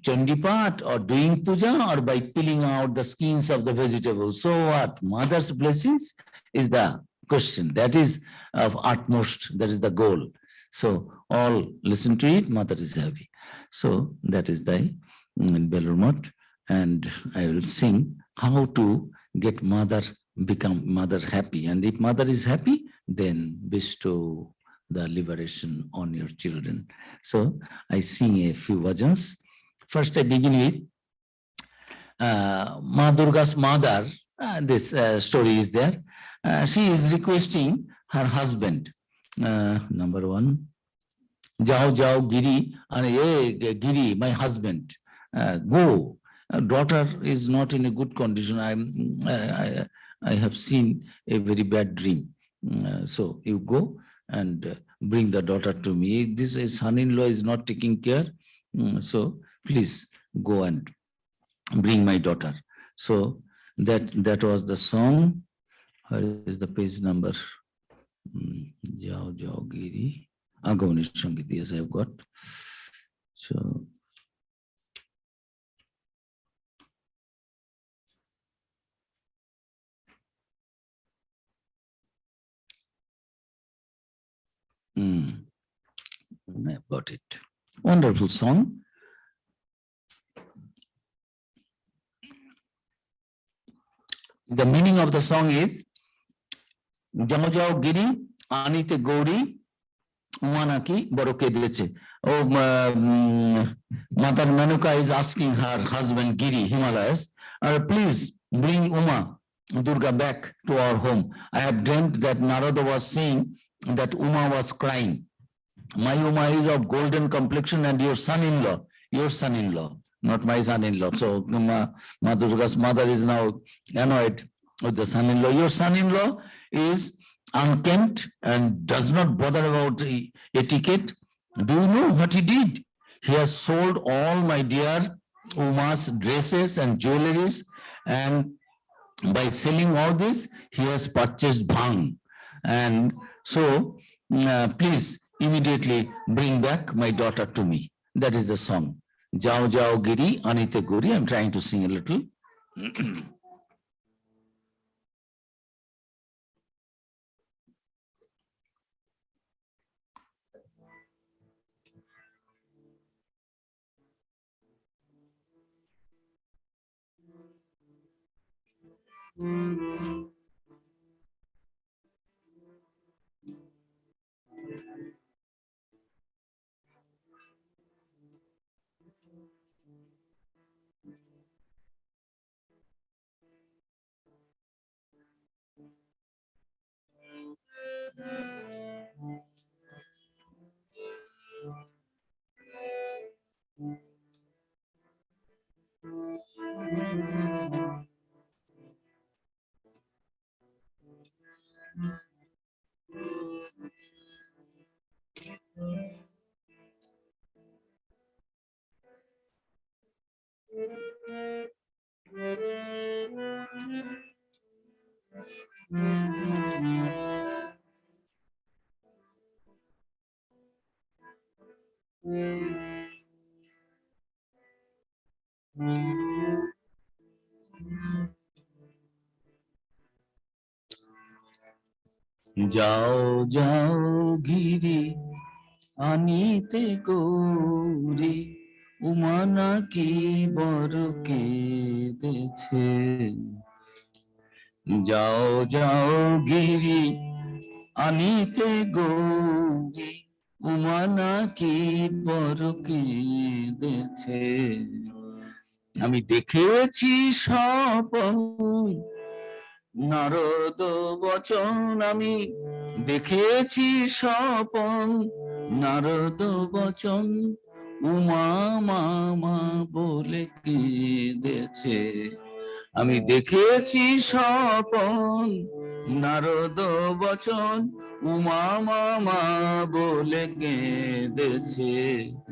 Chandipat or doing puja or by peeling out the skins of the vegetables. So what? Mother's blessings is the question. That is of utmost, that is the goal. So all listen to it, mother is happy. So that is the in Belur Math, and I will sing how to get mother, become mother happy. And if mother is happy, then bestow the liberation on your children. So I sing a few bhajans. First I begin with Ma Durga's mother. This story is there. She is requesting her husband. Number one, Jao Jao Giri, and hey Giri, my husband. Go. Daughter is not in a good condition. I have seen a very bad dream. So you go and bring the daughter to me. This son-in-law is not taking care. So please go and bring my daughter. So that was the song. Where is the page number? Jao Jao Giri. Agavani Sangit, yes, I have got. So I got it. Wonderful song. The meaning of the song is Jao Jao Giri, Anite Gauri, Umanaki Baroke Deche. Oh, Mother Manuka is asking her husband Giri, Himalayas, please bring Uma Durga back to our home. I have dreamt that Narada was saying that Uma was crying. My Uma is of golden complexion and your son-in-law, not my son-in-law. So Ma Durga's mother is now annoyed with the son-in-law. Your son-in-law is unkempt and does not bother about the etiquette. Do you know what he did? He has sold all my dear Uma's dresses and jewelries, and by selling all this, he has purchased bhang. And so, please immediately bring back my daughter to me. That is the song. Jao Jao Giri, Anite Guri. I'm trying to sing a little. যাও যাও গিরি আনিতে গৌরী, উমা নাকি বড় কেঁদেছে। যাও যাও গিরি আনিতে গৌরী, উমা নাকি বড় কেঁদেছে। আমি দেখেছি স্বপন নারদ বচন, আমি দেখেছি স্বপন নারদ বচন, উমা মামা বলে কেঁদেছে। আমি দেখেছি স্বপন নারদ বচন, উমা মামা বলে কেঁদেছে।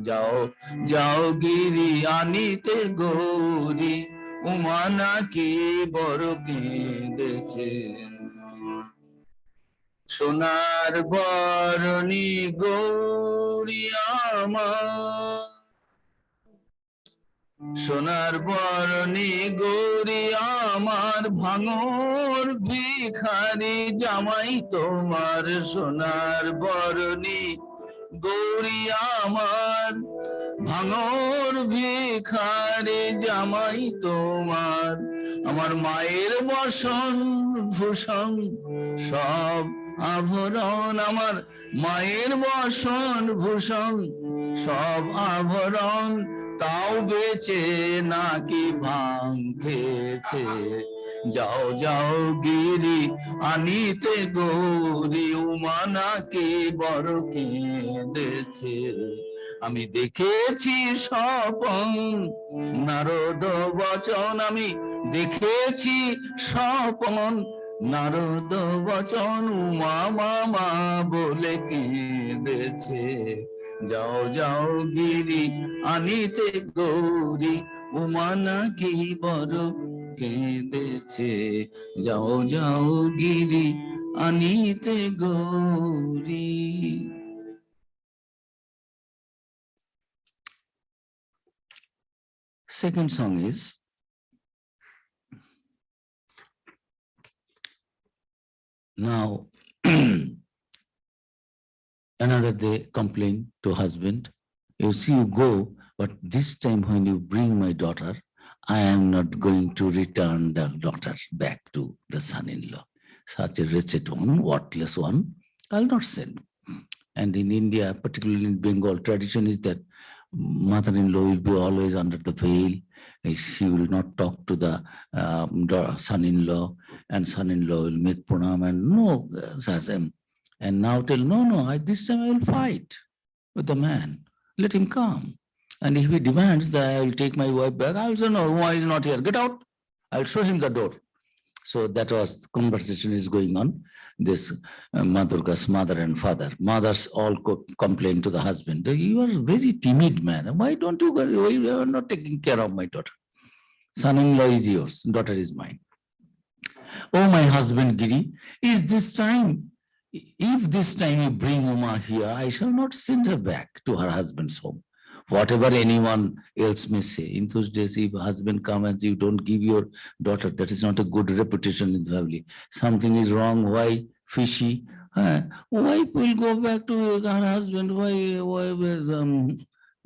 যাও যাও গিরি আনিতে গৌরী, উমা নাকি বড় কেঁদেছে। সোনার বরণী গৌরী আমার, সোনার বরণী গৌরী আমার, ভাঙর ভিখারি জামাই তোমার। সোনার বরণী গৌরী আমার, ভাঙর ভিখারি জামাই তোমার। আমার মায়ের বসন ভূষণ সব আভরণ, আমার মায়ের বসন ভূষণ সব আভরণ, তাও বেচে নাকি ভাঙ খেয়েছে। যাও যাও গিরি আনিতে গৌরী, উমা নাকি বড় কেঁদেছে। আমি দেখেছি স্বপন নারদ বচন, আমি দেখেছি স্বপন নারদ বচন, উমা মামা বলে কেঁদেছে। যাও যাও গিরি আনিতে গৌরী, উমা নাকি বড় কেঁদেছে। যাও যাও গিরি আনিতে Gauri. Second song is now another day complain to husband, you see you go, but this time when you bring my daughter, I am not going to return the daughter back to the son-in-law. Such a wretched one, worthless one, I'll not send. And in India, particularly in Bengal, tradition is that mother-in-law will be always under the veil. She will not talk to the son-in-law, and son-in-law will make pranam and no sasam. And now tell, no, this time I will fight with the man. Let him come. And if he demands that I will take my wife back, I will say, no, why is not here? Get out. I'll show him the door. So that was conversation is going on. This Madurga's mother and father. Mothers all complain to the husband, you are very timid man. Why don't you go? You are not taking care of my daughter. Son-in-law is yours, daughter is mine. Oh, my husband Giri, is this time, if this time you bring Uma here, I shall not send her back to her husband's home. Whatever anyone else may say, in those days, if a husband comes and you don't give your daughter, that is not a good reputation in the family. Something is wrong. Why? Fishy. Wife will go back to her husband. Why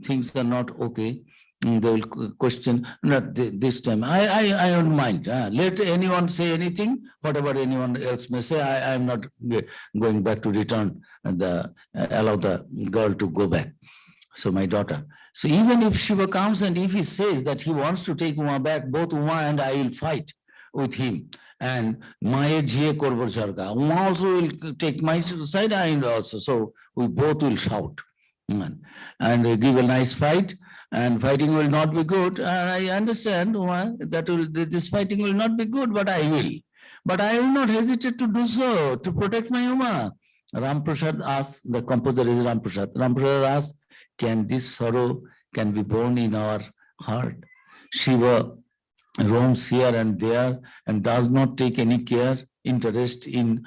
things are not okay? They will question, not this time. I don't mind. Let anyone say anything, whatever anyone else may say. I am not going back to return allow the girl to go back. So my daughter. So even if Shiva comes and if he says that he wants to take Uma back, both Uma and I will fight with him. And Maya Jie Korbo Jarga. Uma also will take my side, and also. So we both will shout and give a nice fight. And fighting will not be good. And I understand this fighting will not be good, but I will. But I will not hesitate to do so to protect my Uma. Ram Prasad asked, the composer is Ram Prasad. Ram Prasad asked, can this sorrow can be born in our heart? Shiva roams here and there and does not take any interest in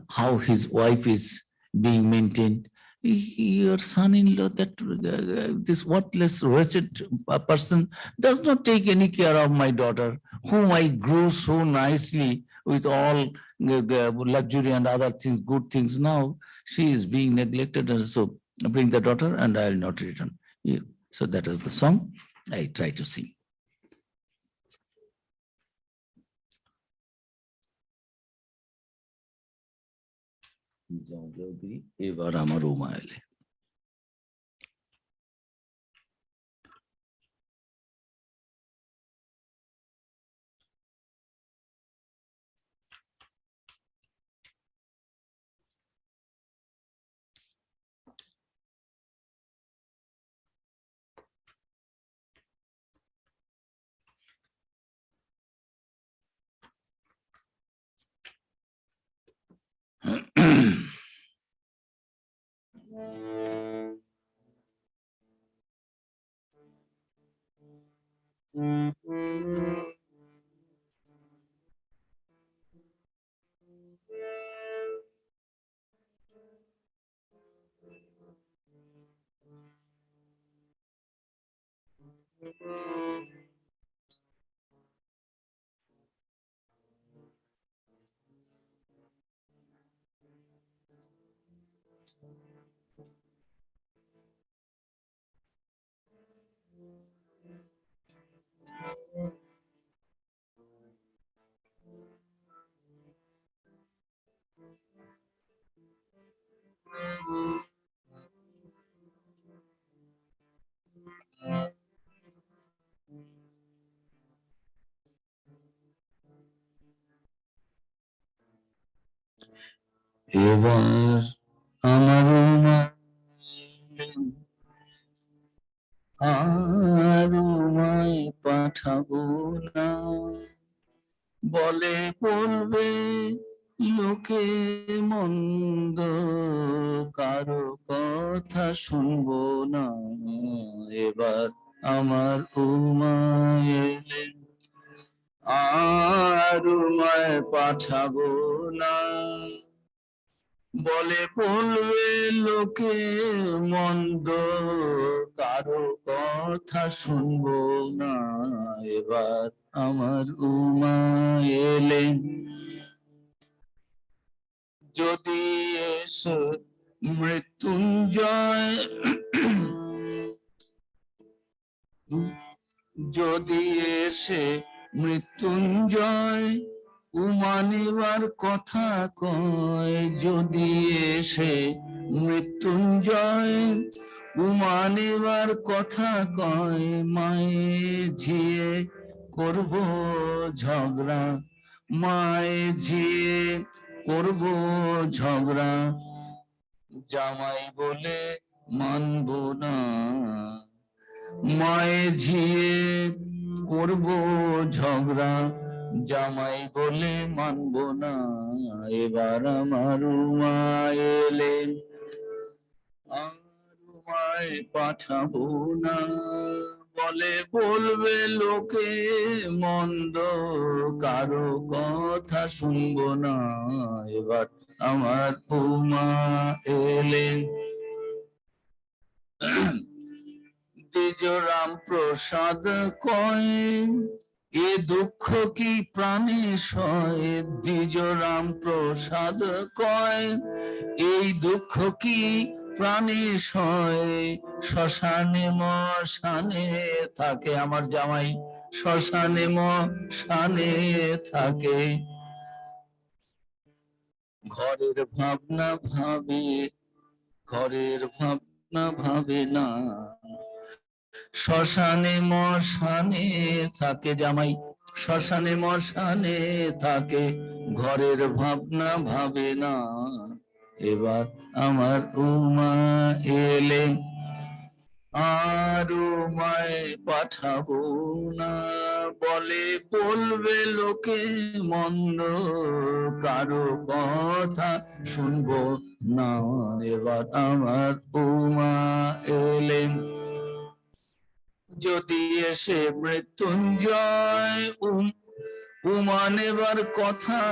how his wife is being maintained. Your son-in-law, this worthless, wretched person, does not take any care of my daughter, whom I grew so nicely with all luxury and other things, good things. Now she is being neglected, and so bring the daughter, and I will not return. So that is the song I try to sing. এবার আমার উমা এলে। এবার আমার উমা আর উমায় পাঠাবো না, বলে বলবে লোকে মন্দ, কারো কথা শুনবো না। এবার আমার উমা এলে আর উমায় পাঠাবো না, বলে বলবে লোকে মন্দ, কারো কথা শুনবো না। এবার আমার উমা এলেন, যদি এসে মৃত্যুঞ্জয়, যদি এসে মৃত্যুঞ্জয় উমা নেবার কথা কয়, যদি এসে মৃত্যুঞ্জয় উমা নেবার কথা কয়, মায়ে ঝিয়ে করব ঝগড়া, মায়ে ঝিয়ে করব ঝগড়া, জামাই বলে মানব না। মায়ে ঝিয়ে করব ঝগড়া, জামাই বলে মানব না। এবার আমার উমা এলেন আর উমায় পাঠাবো না, বলে বলবে লোকে মন্দ, কারো কথা শুনবো না। এবার আমার উমা এলেন, দ্বিজ রাম প্রসাদ কয়, এ দুঃখ কি প্রাণে সয়, দ্বিজ রাম প্রসাদ কয়, এই দুঃখ কি প্রাণী সয় শ্মশানে মশানে থাকে, আমার জামাই শ্মশানে মশানে থাকে, ঘরের ভাবনা ভাবে, ঘরের ভাবনা ভাবে না, শ্মশানে মশানে থাকে জামাই, শ্মশানে মশানে থাকে, ঘরের ভাবনা ভাবে না। এবার আমার উমা এলেন, আর উমায় পাঠাবো না, বলে বলবে লোকে মন্দ, কারো কথা শুনবো না। এবার আমার উমা এলেন, যদি এসে মৃত্যুঞ্জয় উমানেবার কথা,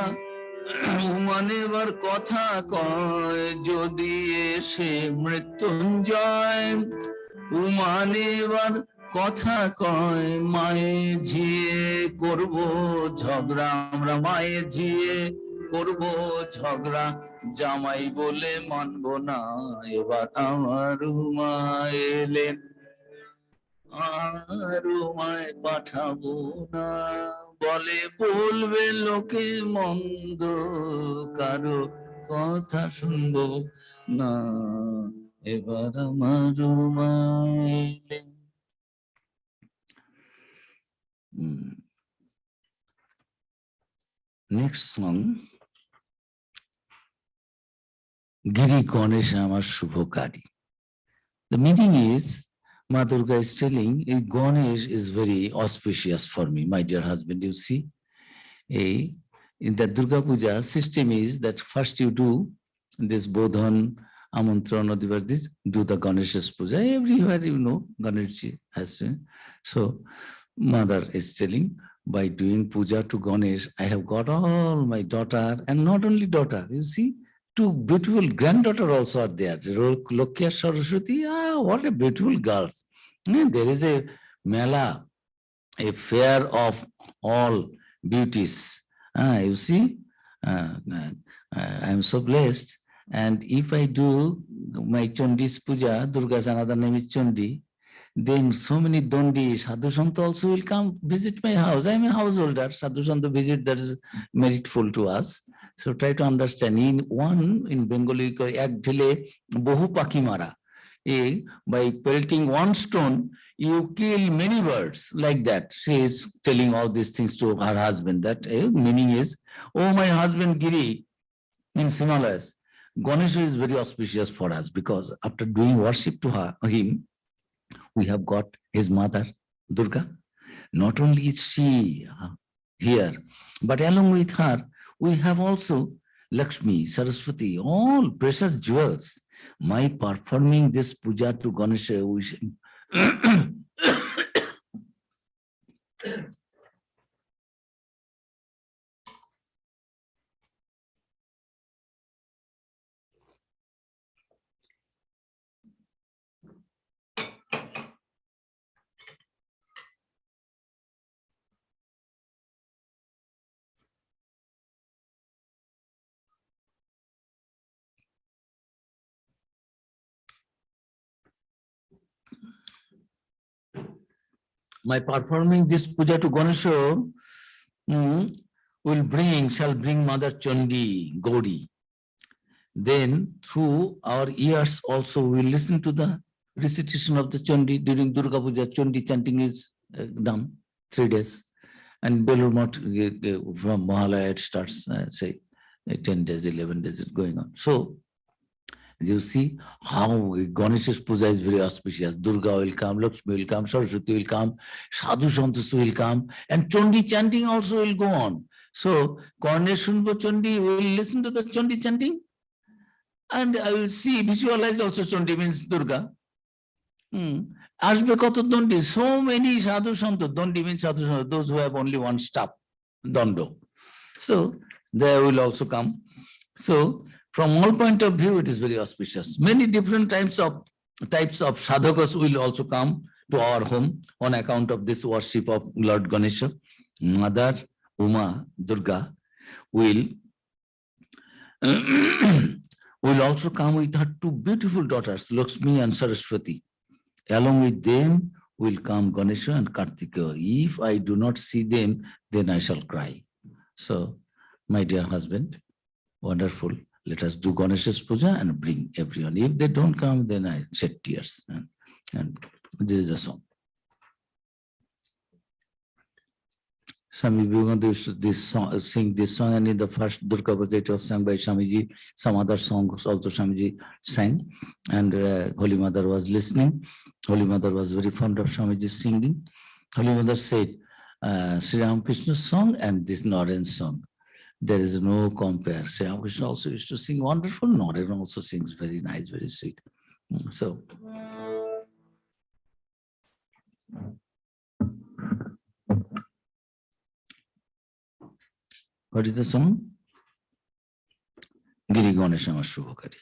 উমানেবার কথা কয়, যদি এসে মৃত্যুঞ্জয় উমানেবার কথা কয়, মায়ে ঝিয়ে করব ঝগড়া, আমরা মায়ে ঝিয়ে করব ঝগড়া, জামাই বলে মানব না। এবার আমার উমা এলেন, আর উমায় পাঠাবো না, বলে বলবে লোকে মন্দ, কারো কথা শুনবো না। এবার আমার উমা এলেন। নেক্সট সং, গিরি গণেশ আমার শুভকারী। The meaning is, Ma Durga is telling, Ganesh is very auspicious for me, my dear husband. You see, in the Durga Puja system is that first you do this Bodhan, Amantrana, this, do the Ganesh's Puja. Everywhere, you know, Ganeshji has to. So, mother is telling, by doing puja to Ganesh, I have got all my daughter, and not only daughter, you see, two beautiful granddaughter also are there. Lokya Saraswati, what a beautiful girls. There is a mela, a fair of all beauties. You see, I am so blessed. And if I do my Chandi's puja, Durga's another name is Chandi, then so many Dondi, Sadhu Santa also will come visit my house. I am a householder. Sadhu Santa visit, that is meritful to us. So try to understand. In Bengali, ek dhile bohu paki mara. By pelting one stone, you kill many birds, like that. She is telling all these things to her husband. That meaning is, oh, my husband Giri, in Himalayas, Ganesha is very auspicious for us, because after doing worship to him, we have got his mother, Durga. Not only is she here, but along with her, we have also Lakshmi, Saraswati, all precious jewels. My performing this puja to Ganesha, my performing this puja to Ganesha shall bring Mother Chandi, Gauri. Then through our ears also we will listen to the recitation of the Chandi during Durga Puja. Chandi chanting is done 3 days. And Belur Math from Mahalaya it starts, say 10 days, 11 days it's going on. So you see how Ganesh's puja is very auspicious. Durga will come, Lakshmi will come, Saraswati will come, Sadhu Santas will come, and Chandi chanting also will go on. So Ganesh Shunbo Chandi, we will listen to the Chandi chanting, and I will see, visualize also Chandi means Durga. Ashbe koto Dondi, so many Sadhu Santa, Dondi means Sadhu Santa, those who have only one staff, Dondo. So they will also come. So from all point of view, it is very auspicious. Many different types of sadhakas will also come to our home on account of this worship of Lord Ganesha. Mother Uma Durga will will also come with her two beautiful daughters, Lakshmi and Saraswati. Along with them will come Ganesha and Kartika. If I do not see them, then I shall cry. So, my dear husband, wonderful. Let us do Ganesha's puja and bring everyone. If they don't come, then I shed tears. And this is the song. Swami Vivekananda used to sing this song, and in the first Durga Puja it was sung by Swamiji. Some other songs also Swamiji sang, and Holy Mother was listening. Holy Mother was very fond of Swamiji's singing. Holy Mother said, Sri Ramakrishna's song and this Naren's song, there is no compare. Sri Ramakrishna also used to sing wonderful. Naren also sings very nice, very sweet. So, what is the song? Giri Ganesha Amar Shubhakari.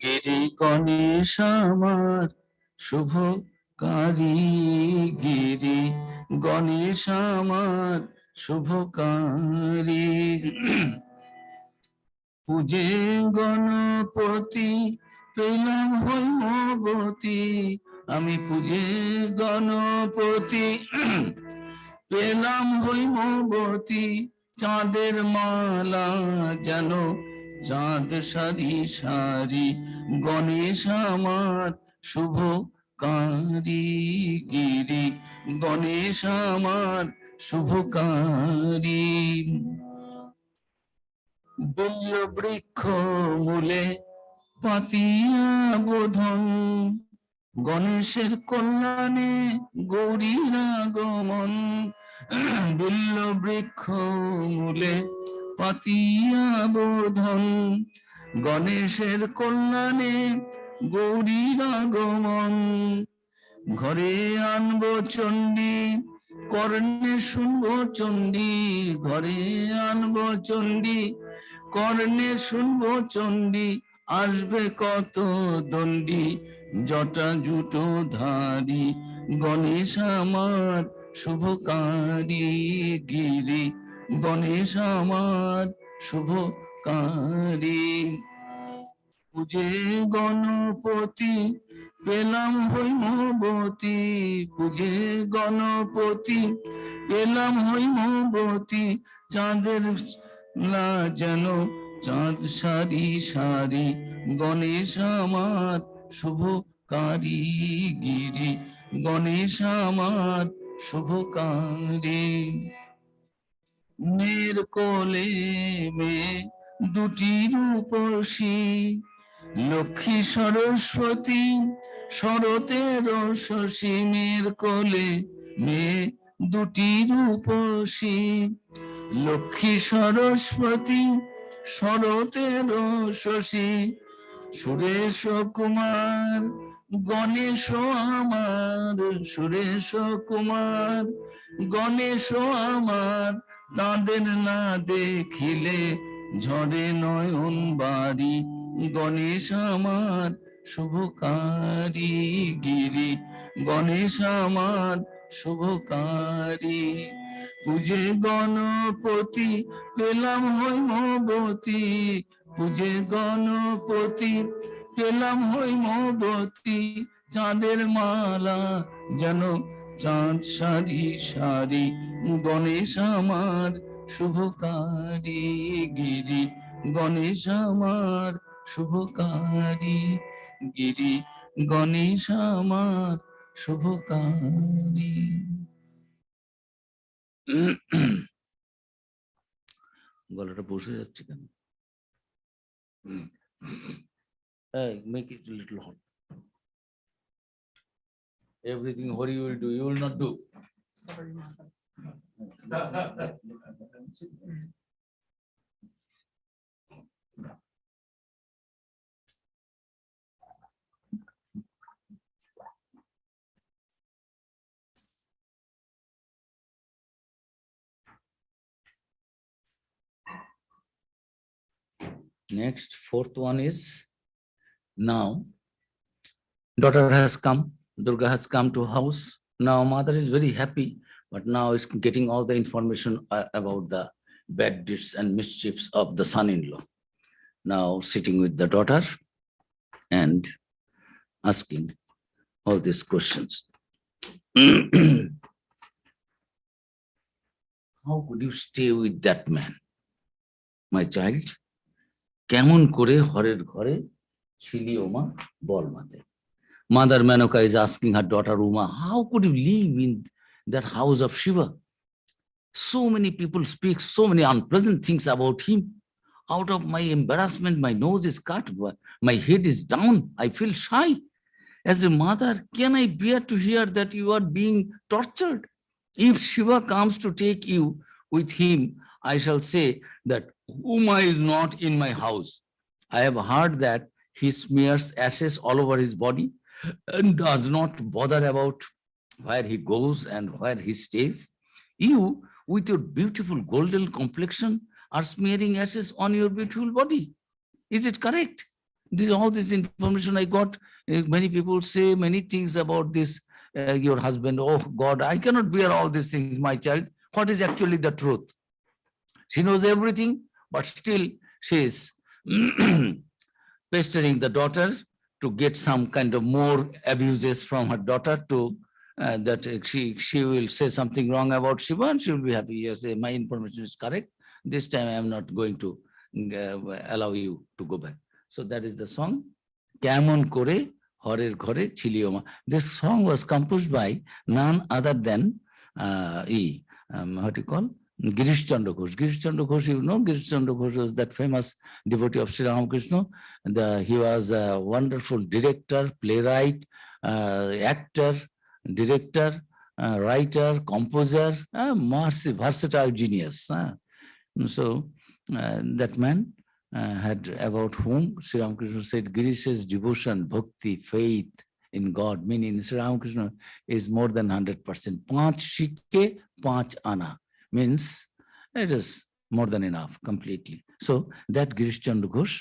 Giri Ganesha Amar Shubhakari, Giri Ganesha Amar Shubhakari. Puje Ganapati পেলাম হৈমবতী, আমি পূজে গণপতি পেলাম হৈমবতী, চাঁদের মালা যেন চাঁদ সারি সারি, গণেশ আমার শুভকারী, গিরি গণেশ আমার শুভকারী। বিল্ল বৃক্ষ মূলে পাতিয়া বোধন, গণেশের কল্যাণে গৌরীর আগমন। বিল্ল বৃক্ষ মূলে পাতিয়া বোধন, গণেশের কল্যাণে গৌরীর আগমন। ঘরে আনবো চণ্ডী, কর্ণে শুনবো চণ্ডী, ঘরে আনবো চণ্ডী, কর্ণে শুনবো চণ্ডী, আসবে কত দণ্ডী, জটা জুটো ধারি, গণেশ আমার শুভকারী, গিরি গণেশ আমার শুভকারী। পূজে গণপতি পেলাম হৈমবতী, পূজে গণপতি পেলাম হৈমবতী, চাঁদের লা যেন চাঁদ সারি সারি, গণেশ আমার শুভকারী, গিরি গণেশ আমার শুভকারী। মেয়ের কোলে মেয়ে দুটি রূপসী, লক্ষ্মী সরস্বতী শরতের শশী, মেয়ের কোলে মেয়ে দুটি রূপসী, লক্ষ্মী সরস্বতী শরতের শশী। সুরেশ কুমার গণেশ আমার, সুরেশ কুমার গণেশ আমার, তাঁদের না দেখিলে ঝরে নয়ন বাড়ি, গণেশ আমার শুভকারী, গিরি গণেশ আমার শুভকারী। পূজে গণপতি পেলাম হৈমবতী, পূজে গণপতি পেলাম হৈমবতী, চাঁদের মালা যেন চাঁদ সারি সারি, গণেশ আমার শুভকারী। গিরি গণেশ আমার শুভকারী, গিরি গণেশ আমার শুভকারী। গলাটা বসে যাচ্ছে কেন? Hey, make it a little hot. Everything what you will do, you will not do. Sorry, mother. Next, fourth one is, now daughter has come, Durga has come to house. Now mother is very happy, but now is getting all the information about the bad deeds and mischiefs of the son-in-law. Now sitting with the daughter and asking all these questions. How could you stay with that man, my child? কেমন করে হরের ঘরে ছিলি ওমা বল মাতে? Mother Manoka is asking her daughter Uma, how could you live in that house of Shiva? So many people speak so many unpleasant things about him. Out of my embarrassment, my nose is cut, my head is down, I feel shy. As a mother, can I bear to hear that you are being tortured? If Shiva comes to take you with him, I shall say that Uma is not in my house. I have heard that he smears ashes all over his body and does not bother about where he goes and where he stays. You, with your beautiful golden complexion, are smearing ashes on your beautiful body. Is it correct? All this information I got. Many people say many things about this, your husband. Oh God, I cannot bear all these things, my child. What is actually the truth? She knows everything, but still she is pestering the daughter to get some kind of more abuses from her daughter, to that she will say something wrong about Shiva and she will be happy. Yes, my information is correct. This time I am not going to allow you to go back. So that is the song, Kemon Kore Horer Ghore Chilioma. This song was composed by none other than what do you call? Girish Chandra Ghosh. Girish Chandra Ghosh, you know, Girish Chandra Ghosh was that famous devotee of Sri Ramakrishna. He was a wonderful director, playwright, actor, director, writer, composer, versatile genius. So that man had, about whom Sri Ramakrishna said, Girish's devotion, bhakti, faith in God, meaning Sri Ramakrishna is more than 100%. Panch shikke, panch ana, means it is more than enough, completely. So that Girish Chandra Ghosh,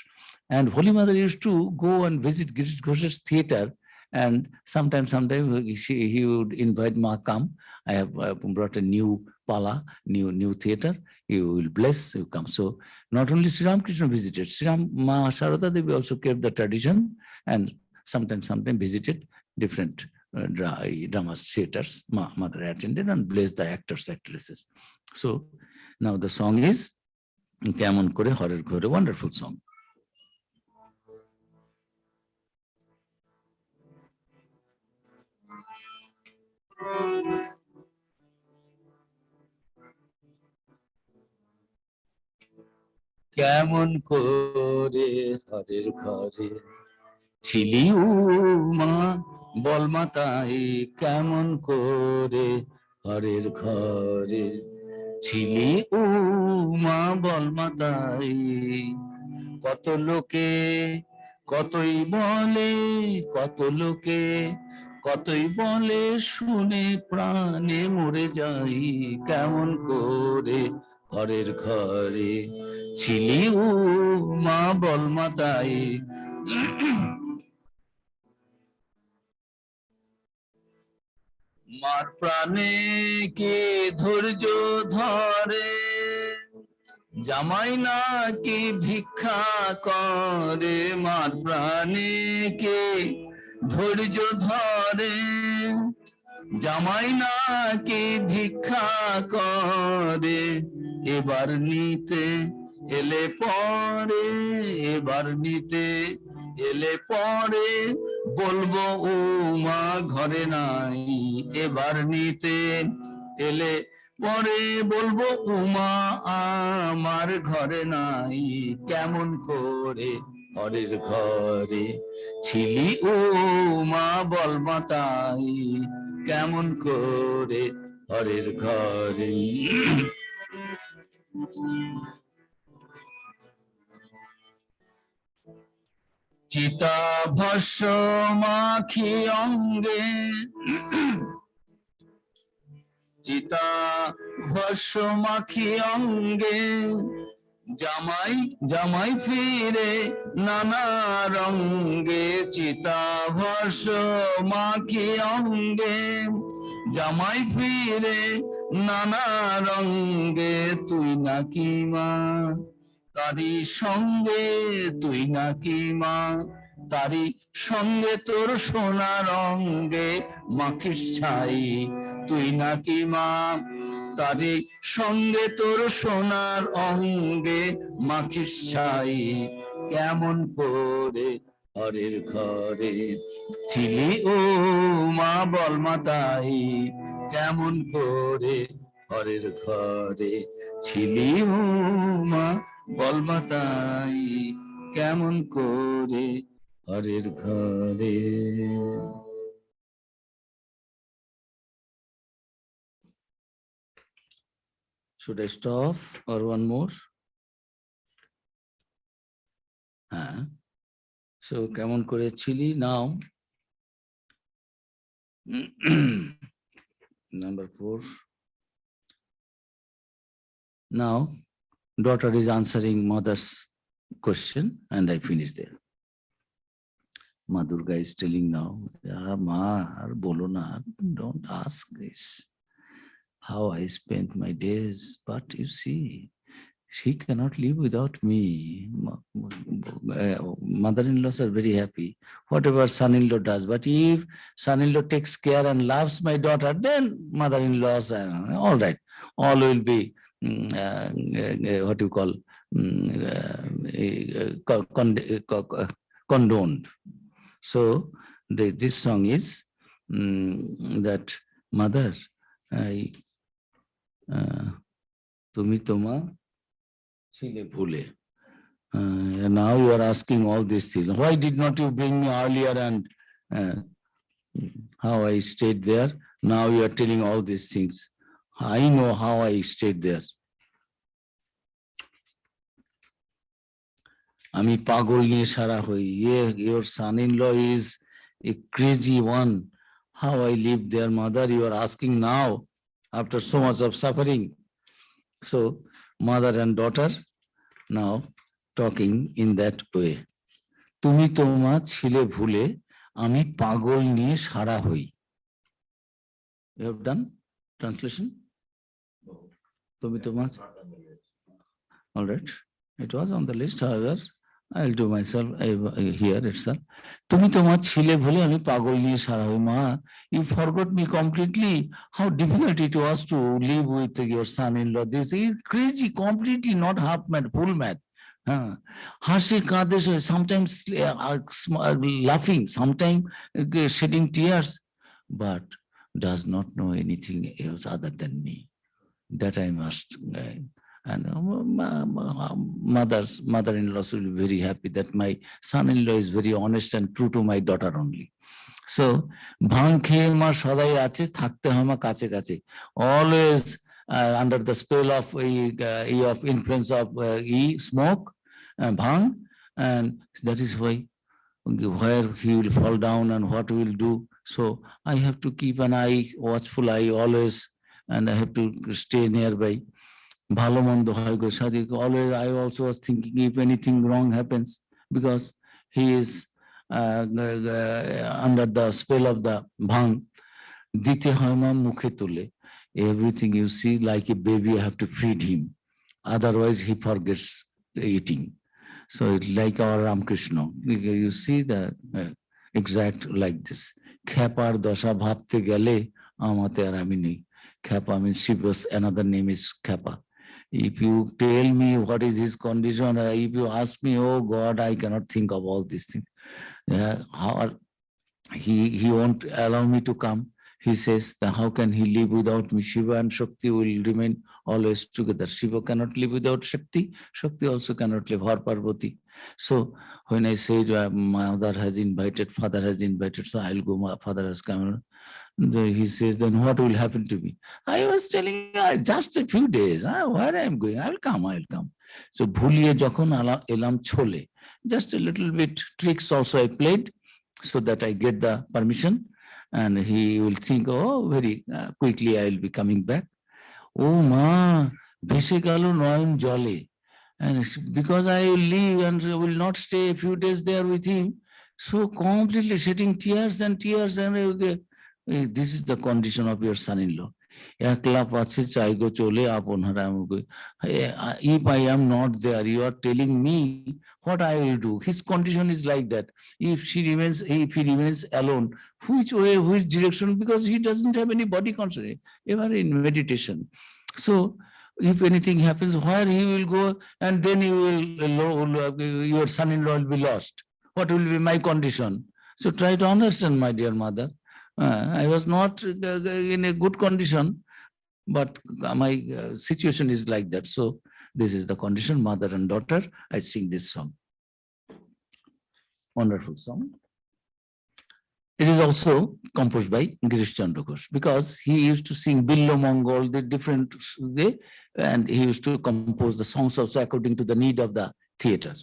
and Holy Mother used to go and visit Girish Ghosh's theater, and sometimes he would invite Ma, come, I have brought a new pala, new theater, you will bless, you come. So not only Sri Ramakrishna visited, Ma Sharada Devi also kept the tradition, and sometimes visited different drama theaters. Mother attended and blessed the actors, actresses. So now the song is Kemon Kore Horer Ghore, wonderful song. Kemon Kore Horer Ghore Chili Uma bol matai, Kemon Kore Horer Ghore ছিলি উমা বল মাতাই, কত লোকে কতই বলে, কত লোকে কতই বলে, শুনে প্রাণে মরে যাই, কেমন করে হরের ঘরে ছিলি উমা বল মাতাই। মার প্রাণে কে ধৈর্য ধরে, জামাই না কি ভিক্ষা করে, মার প্রাণে কে ধৈর্য ধরে, জামাই না কি ভিক্ষা করে, এবার নিতে এলে পরে, এবার নিতে এলে পরে, বলবো ও মা ঘরে নাই, এবার নিতে এলে পরে বলবো উমা আমার ঘরে নাই, কেমন করে হরের ঘরে ছিলি ও মা বল মাতাই, কেমন করে হরের ঘরে। চিতা ভস্য মাখি অঙ্গে, চিতা ভস্য মাখি অঙ্গে, জামাই জামাই ফিরে নানা রঙ্গে, চিতা ভস্য মাখি অঙ্গে, জামাই ফিরে নানা রঙ্গে, তুই নাকি মা তারি সঙ্গে, তুই নাকি মা তারি সঙ্গে, তোর সোনা রঙ্গে মাখিস ছাই, তুই নাকি মা তারি সঙ্গে, তোর সোনার অঙ্গে মাখিস ছাই, কেমন করে হরের ঘরে ছিলি ও মা বল মাতাই, কেমন করে হরের ঘরে ছিলি ও মা বল মাতাই, কেমন করে হরের ঘরে। Should I stop or one more? So কেমন করে ছিলি now? Number 4. Now daughter is answering mother's question and I finish there. Ma Durga is telling now, ma ar bolo na, don't ask this, how I spent my days, but you see, she cannot live without me. Mother-in-laws are very happy, whatever son-in-law does, but if son-in-law takes care and loves my daughter, then mother-in-laws are all right, all will be what you call condoned. So this song is that mother, tumi toma chile bhule. Now you are asking all these things. Why did not you bring me earlier and how I stayed there? Now you are telling all these things. I know how I stayed there. Ami pagol niye sara hoi. Your son-in-law is a crazy one. How I lived there, mother, you are asking now after so much of suffering. So mother and daughter now talking in that way. Tumi toma chile bhule, ami pagol niye sara hoi. You have done translation? Tumi toma. All right. It was on the list, however, I'll do myself here itself. Tumi toma chile bhule, ami pagol niye sara hoi. Ma, you forgot me completely. How difficult it was to live with your son-in-law. This is crazy, completely not half mad, full mad. Hashe kaade, sometimes laughing, sometimes shedding tears, but does not know anything else other than me. That I must. And mother-in-laws will be very happy that my son-in-law is very honest and true to my daughter only. So bhang খেয়ে মা সদাই আছে, থাকতে হয় মা কাছে কাছে, always under the spell of influence of smoke, bhang, and that is why where he will fall down and what we will do. So I have to keep an eye, watchful eye always, and I have to stay nearby. Bhalo mondo hoy go sadik, always I also was thinking if anything wrong happens, because he is under the spell of the bhang. dite hoy ma mukhe tule. Everything you see, like a baby, you have to feed him. Otherwise, he forgets eating. So it's like our Ramakrishna. You see the exact like this. Khepar dasha bhabte gele amate ar ami nei. Khepa means Shiva's another name is Khepa. If you tell me what is his condition, if you ask me, oh God, I cannot think of all these things. How he won't allow me to come. He says that how can he live without me? Shiva and Shakti will remain always together. Shiva cannot live without Shakti. Shakti also cannot live, her Parvati. So when I said my mother has invited, father has invited, so I'll go, my father has come. He says, then what will happen to me? I was telling just a few days, where I am going, I will come, I will come. So bhuliye jokhon elam chole, just a little bit tricks also I played, so that I get the permission, and he will think, oh, very quickly I will be coming back. Oh ma, bhese galo noyon jole. And because I will leave and will not stay a few days there with him, so completely shedding tears and tears, and this is the condition of your son-in-law. Ekla pache chaigo chole apon haramugo. If I am not there, you are telling me what I will do. His condition is like that. If he remains alone, which way, which direction? Because he doesn't have any body consciousness, ever in meditation. So if anything happens, where he will go, and then your son-in-law will be lost. What will be my condition? So try to understand, my dear mother. I was not in a good condition, but my situation is like that. So this is the condition, mother and daughter. I sing this song. Wonderful song. It is also composed by Girish Chandra Ghosh, because he used to sing Billo Mongol, the different way, and he used to compose the songs also according to the need of the theater.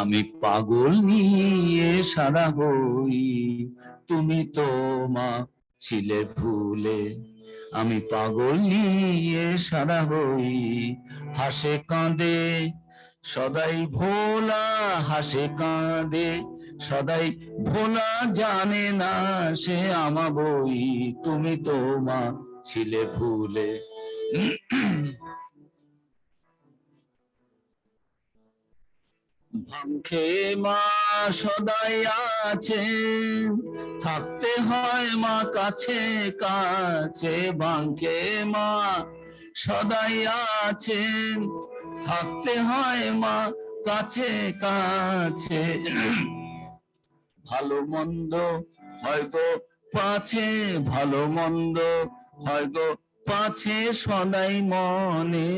আমি পাগল নিয়ে সারা হই, তুমি তো মা ছিলে ভুলে। আমি পাগল নিয়ে সারা হই, হাসে কাঁদে সদাই ভোলা, হাসে কাঁদে সদাই ভোলা, জানে না সে আমা বই, তুমি তো মা ছিলে ভুলে। ভাঙে মা সদাই আছে, থাকতে হয় মা কাছে কাছে। ভাঙে মা সদাই আছে, থাকতে হয় মা কাছে কাছে। ভালো মন্দ হয় গো পাছে, ভালো মন্দ হয় গো পাছে, সদাই মনে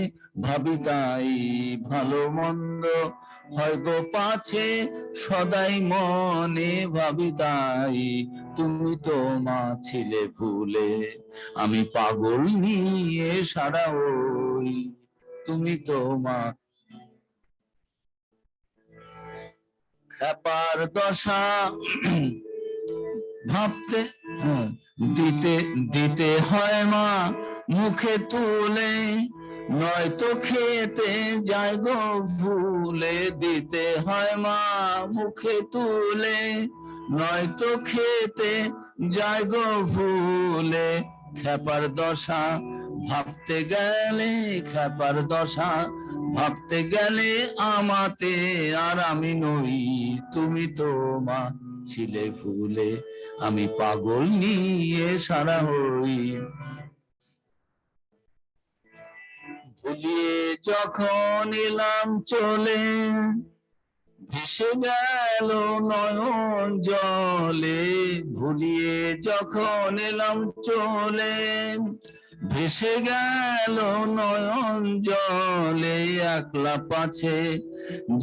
ভাবি তাই। ভালো মন্দ হয় গো পাছে, সদাই মনে ভাবি তাই। তুমি তো মা ছিলে ভুলে, আমি পাগল নিয়ে সারা হই, তুমি তো মা। খেপার দশা ভাবতে দিতে দিতে হয় মা মুখে তুলে, নয়তো খেতে যায় গো ভুলে। দিতে হয় মা মুখে তুলে, নয়তো খেতে যায় গো ভুলে। খেপার দশা ভাবতে গেলে, খেপার দশা ভাবতে গেলে আমাতে আর আমি নই, তুমি তো মা ছিলে ভুলে। আমি পাগল নিয়ে সারা হই, ভুলিয়ে যখন এলাম চলে, ভেসে গেল নয়ন জলে। ভুলিয়ে যখন এলাম চলে, ভেসে গেল নয়ন জলে। একলা পাছে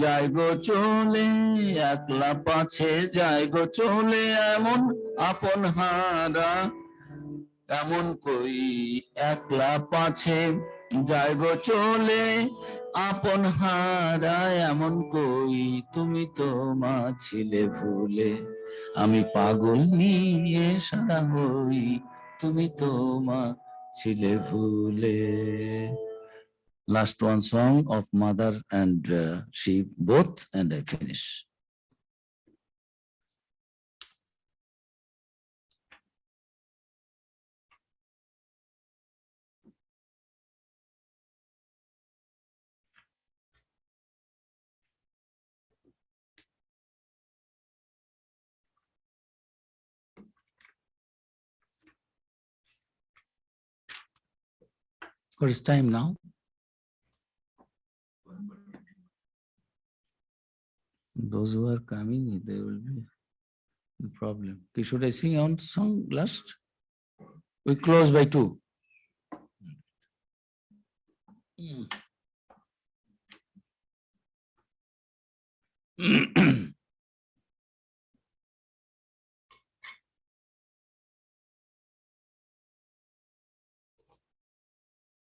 যাই গো চলে, একলা পাছে যাই গো চলে। এমন আপন হারা এমন কই, একলা পাছে যাই গো চলে, আপন হারা এমন কই। তুমি তো মা ছিলে ভুলে, আমি পাগল নিয়ে সারা হই, তুমি তো মা ছিলে ভুলে। Last one song of mother and she both, and I finish. What is time now? Those who are coming, they will be no problem. Okay, should I sing on song last? We close by 2.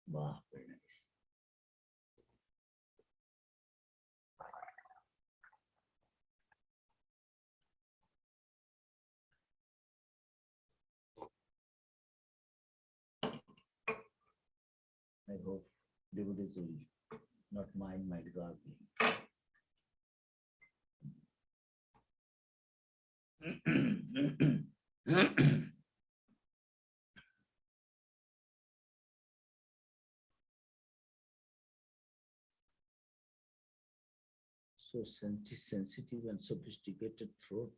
Wow, very nice. I hope devotees will not mind my gargling. So sensitive and sophisticated throat.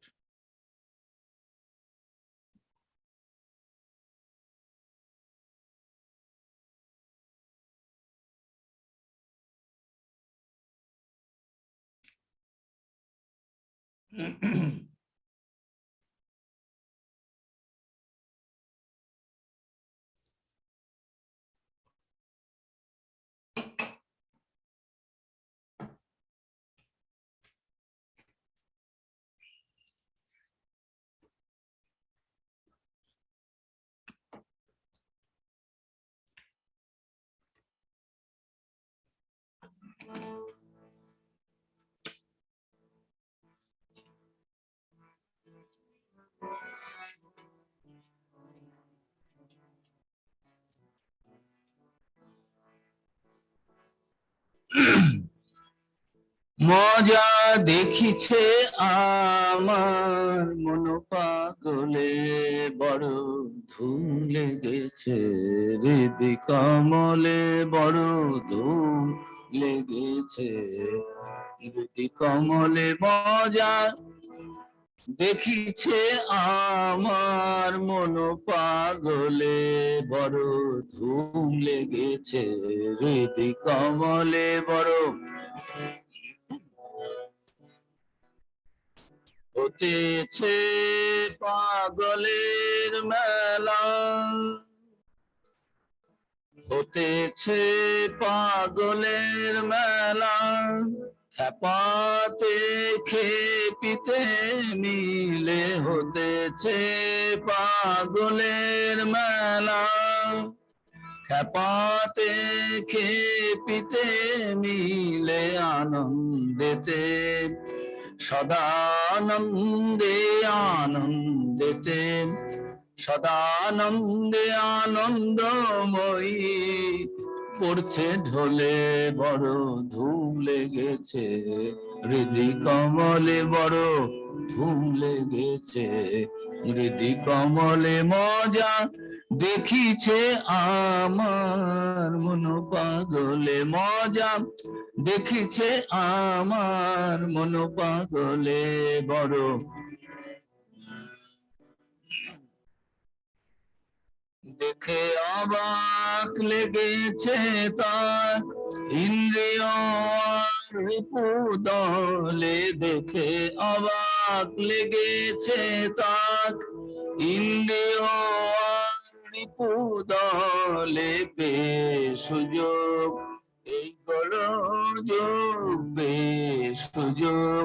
মজা দেখিছে আমার মন পাগলে বড় ধুম লেগেছে হৃদি কমলে বড় ধুম লেগেছে হৃদি কমলে মজা দেখিছে আমার মন পাগলে বড় ধুম লেগেছে হৃদি কমলে বড় হতেছে পাগলের মেলা হতেছে পাগলের মেলা খেপাতে খেপিতে মিলে হতেছে পাগলের মেলা খেপাতে খেপিতে মিলে আনন্দেতে সদানন্দে আনন্দেতে সদানন্দে আনন্দময়ী পড়ছে ঢোলে বড় ধুম লেগেছে হৃদি কমলে বড় ধুম লেগেছে হৃদি কমলে মজা দেখিছে আমার মন পাগলে মজা দেখিছে আমার মন পাগলে বড় দেখে অবাক লেগেছে তার ইন্দ্রিয় রিপুদলে দেখে অবাক লেগেছে তার ইন্দ্রিয় রিপুদলে পে সুযোগ এই গোলযোগ বেশ সুযোগ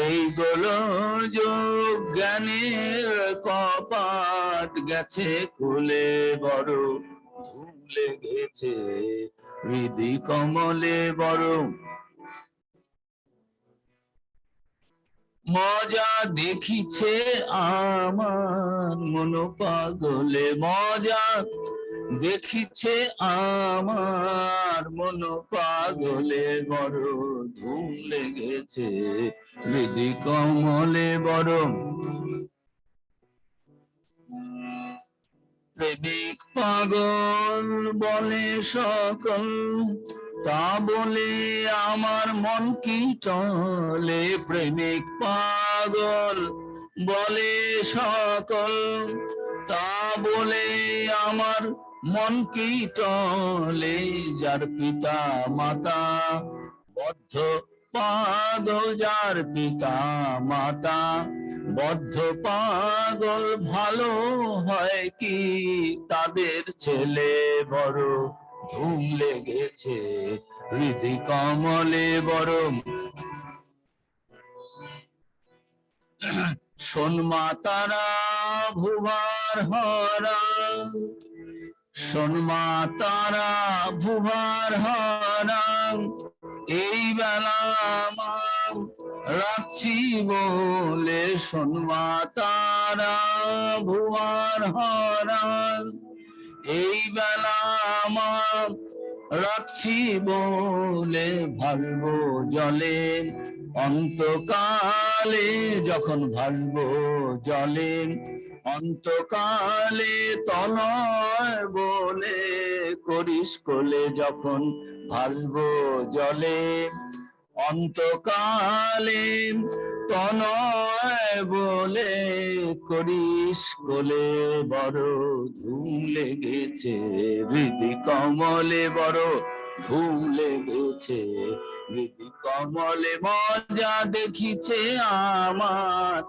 এই গোলযোগ জ্ঞানের কপাট গেছে খুলে বড় ধুম লেগেছে হৃদি কমলে বড় মজা দেখিছে আমার মন পাগলে মজা দেখিছে আমার মন পাগলে বড় ধুম লেগেছে হৃদি কমলে বড় প্রেমিক পাগল বলে সকল তা বলে আমার মন কি চলে প্রেমিক পাগল বলে সকল তা বলে আমার মন কি চলে যার পিতা মাতা বদ্ধ পাগল যার পিতা মাতা বদ্ধ পাগল ভালো হয় কি তাদের ছেলে বড় ধুম লেগেছে হৃদি কমলে বড় শোনমা তারা ভুবার হরা শোনমা তারা ভুবার হরা এই বেলা আমার রাখছি বলে শোনমা তারা ভুবার হরা এই বেলা আমার রাখছি বলে ভাসবো জলে অন্তকালে যখন ভাসবো জলে অন্তকালে তনয় বলে করিস কোলে যখন ভাসবো জলে অন্তকালে তনয় বলে করিস কোলে বড় ধুম লেগেছে হৃদি কমলে বড় ধুম লেগেছে হৃদি কমলে মজা দেখিছে আমার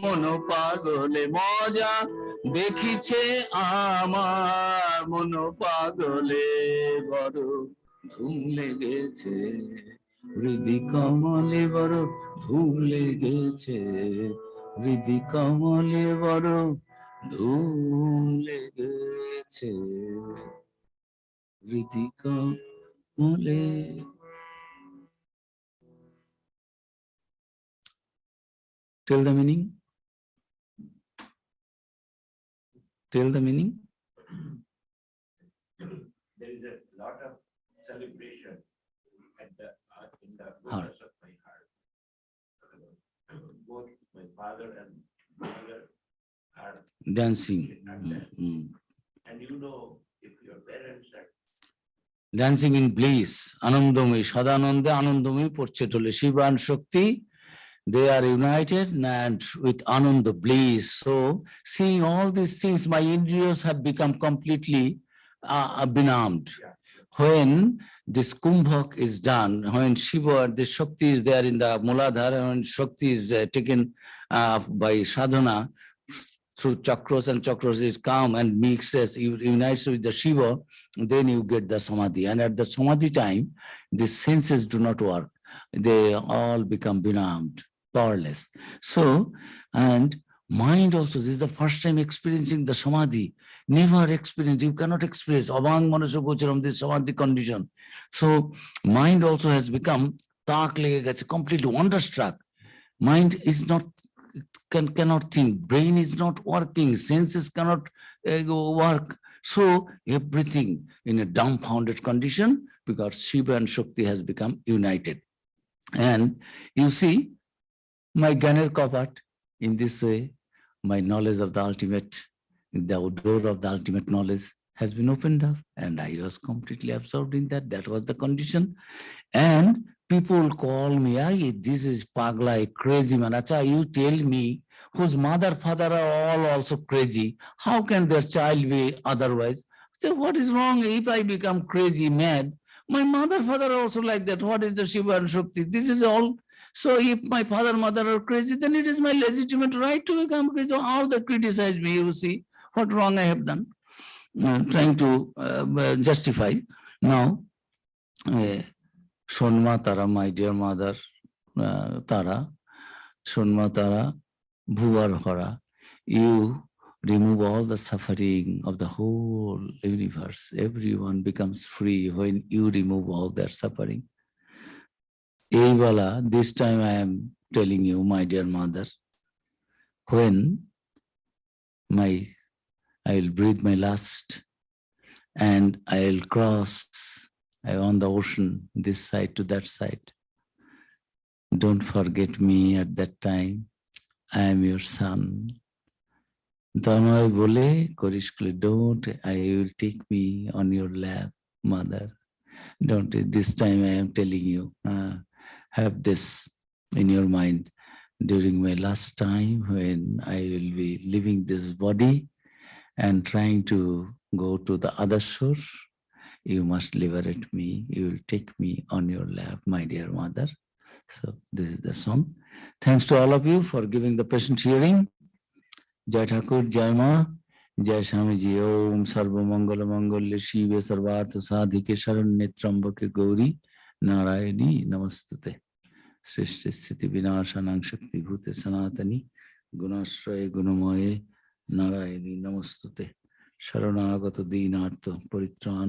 মন পাগলে মজা দেখিছে আমার মন পাগলে বড় ধুম লেগেছে হৃদি কমলে বড় ধুম লেগেছে হৃদি কমলে বড় ধুম লেগেছে হৃদি কমলে Tell the meaning. Tell the meaning. There is a lot of celebration at the in the goodness of my heart. Both my father and mother are dancing. And you know, if your parents are dancing in bliss, anandamay, sadanande anandamay porche tole Shiva and Shakti. They are united and with Ananda bliss. So, seeing all these things, my indriyas have become completely benumbed. When this kumbhak is done, when Shiva, the Shakti is there in the Muladhara, when Shakti is taken by sadhana through chakras and chakras is come and mixes, unites with the Shiva, then you get the samadhi. And at the samadhi time, the senses do not work. They all become benumbed, powerless. So, and mind also, this is the first time experiencing the samadhi. Never experienced, you cannot experience Avang Manasya Gocharam, this samadhi condition. So, mind also has become tak lege, completely wonderstruck. Mind is not, cannot think, brain is not working, senses cannot work. So, everything in a dumbfounded condition because Shiva and Shakti has become united. And you see, my Ganer Kapat, in this way, my knowledge of the ultimate, the door of the ultimate knowledge has been opened up, and I was completely absorbed in that. That was the condition. And people call me, this is Pagla, crazy man. Acha, you tell me, whose mother, father are all also crazy. How can their child be otherwise? So what is wrong if I become crazy, mad? My mother, father are also like that. What is the Shiva and Shakti? This is all. So if my father, mother are crazy, then it is my legitimate right to become crazy. So how they criticize me, you see, what wrong I have done. Trying to justify. Now, Sonma Tara, my dear mother, Tara, Sonma Tara, Bhuvar Hara, you remove all the suffering of the whole universe. Everyone becomes free when you remove all their suffering. Eivala, this time I am telling you, my dear mother, when I will breathe my last, and I'll cross on the ocean, this side to that side. Don't forget me at that time. I am your son. Tanay bole, Korishkali, don't, I will take me on your lap, mother. Don't, this time I am telling you, have this in your mind. During my last time when I will be leaving this body and trying to go to the other shore, you must liberate me. You will take me on your lap, my dear mother. So this is the song. Thanks to all of you for giving the patient hearing. Jai Thakur, Jai Ma, Jai Swamiji. Om Sarva Mangala Mangalya Shive Sarvartha Sadhike Sharanye Trambake Gauri Narayani Namastute. Srishti Sthiti Vinashanang Shakti Bhute Sanatani Gunashraye Gunamaye Narayani Namastute. Sharanagata Dinartha Paritran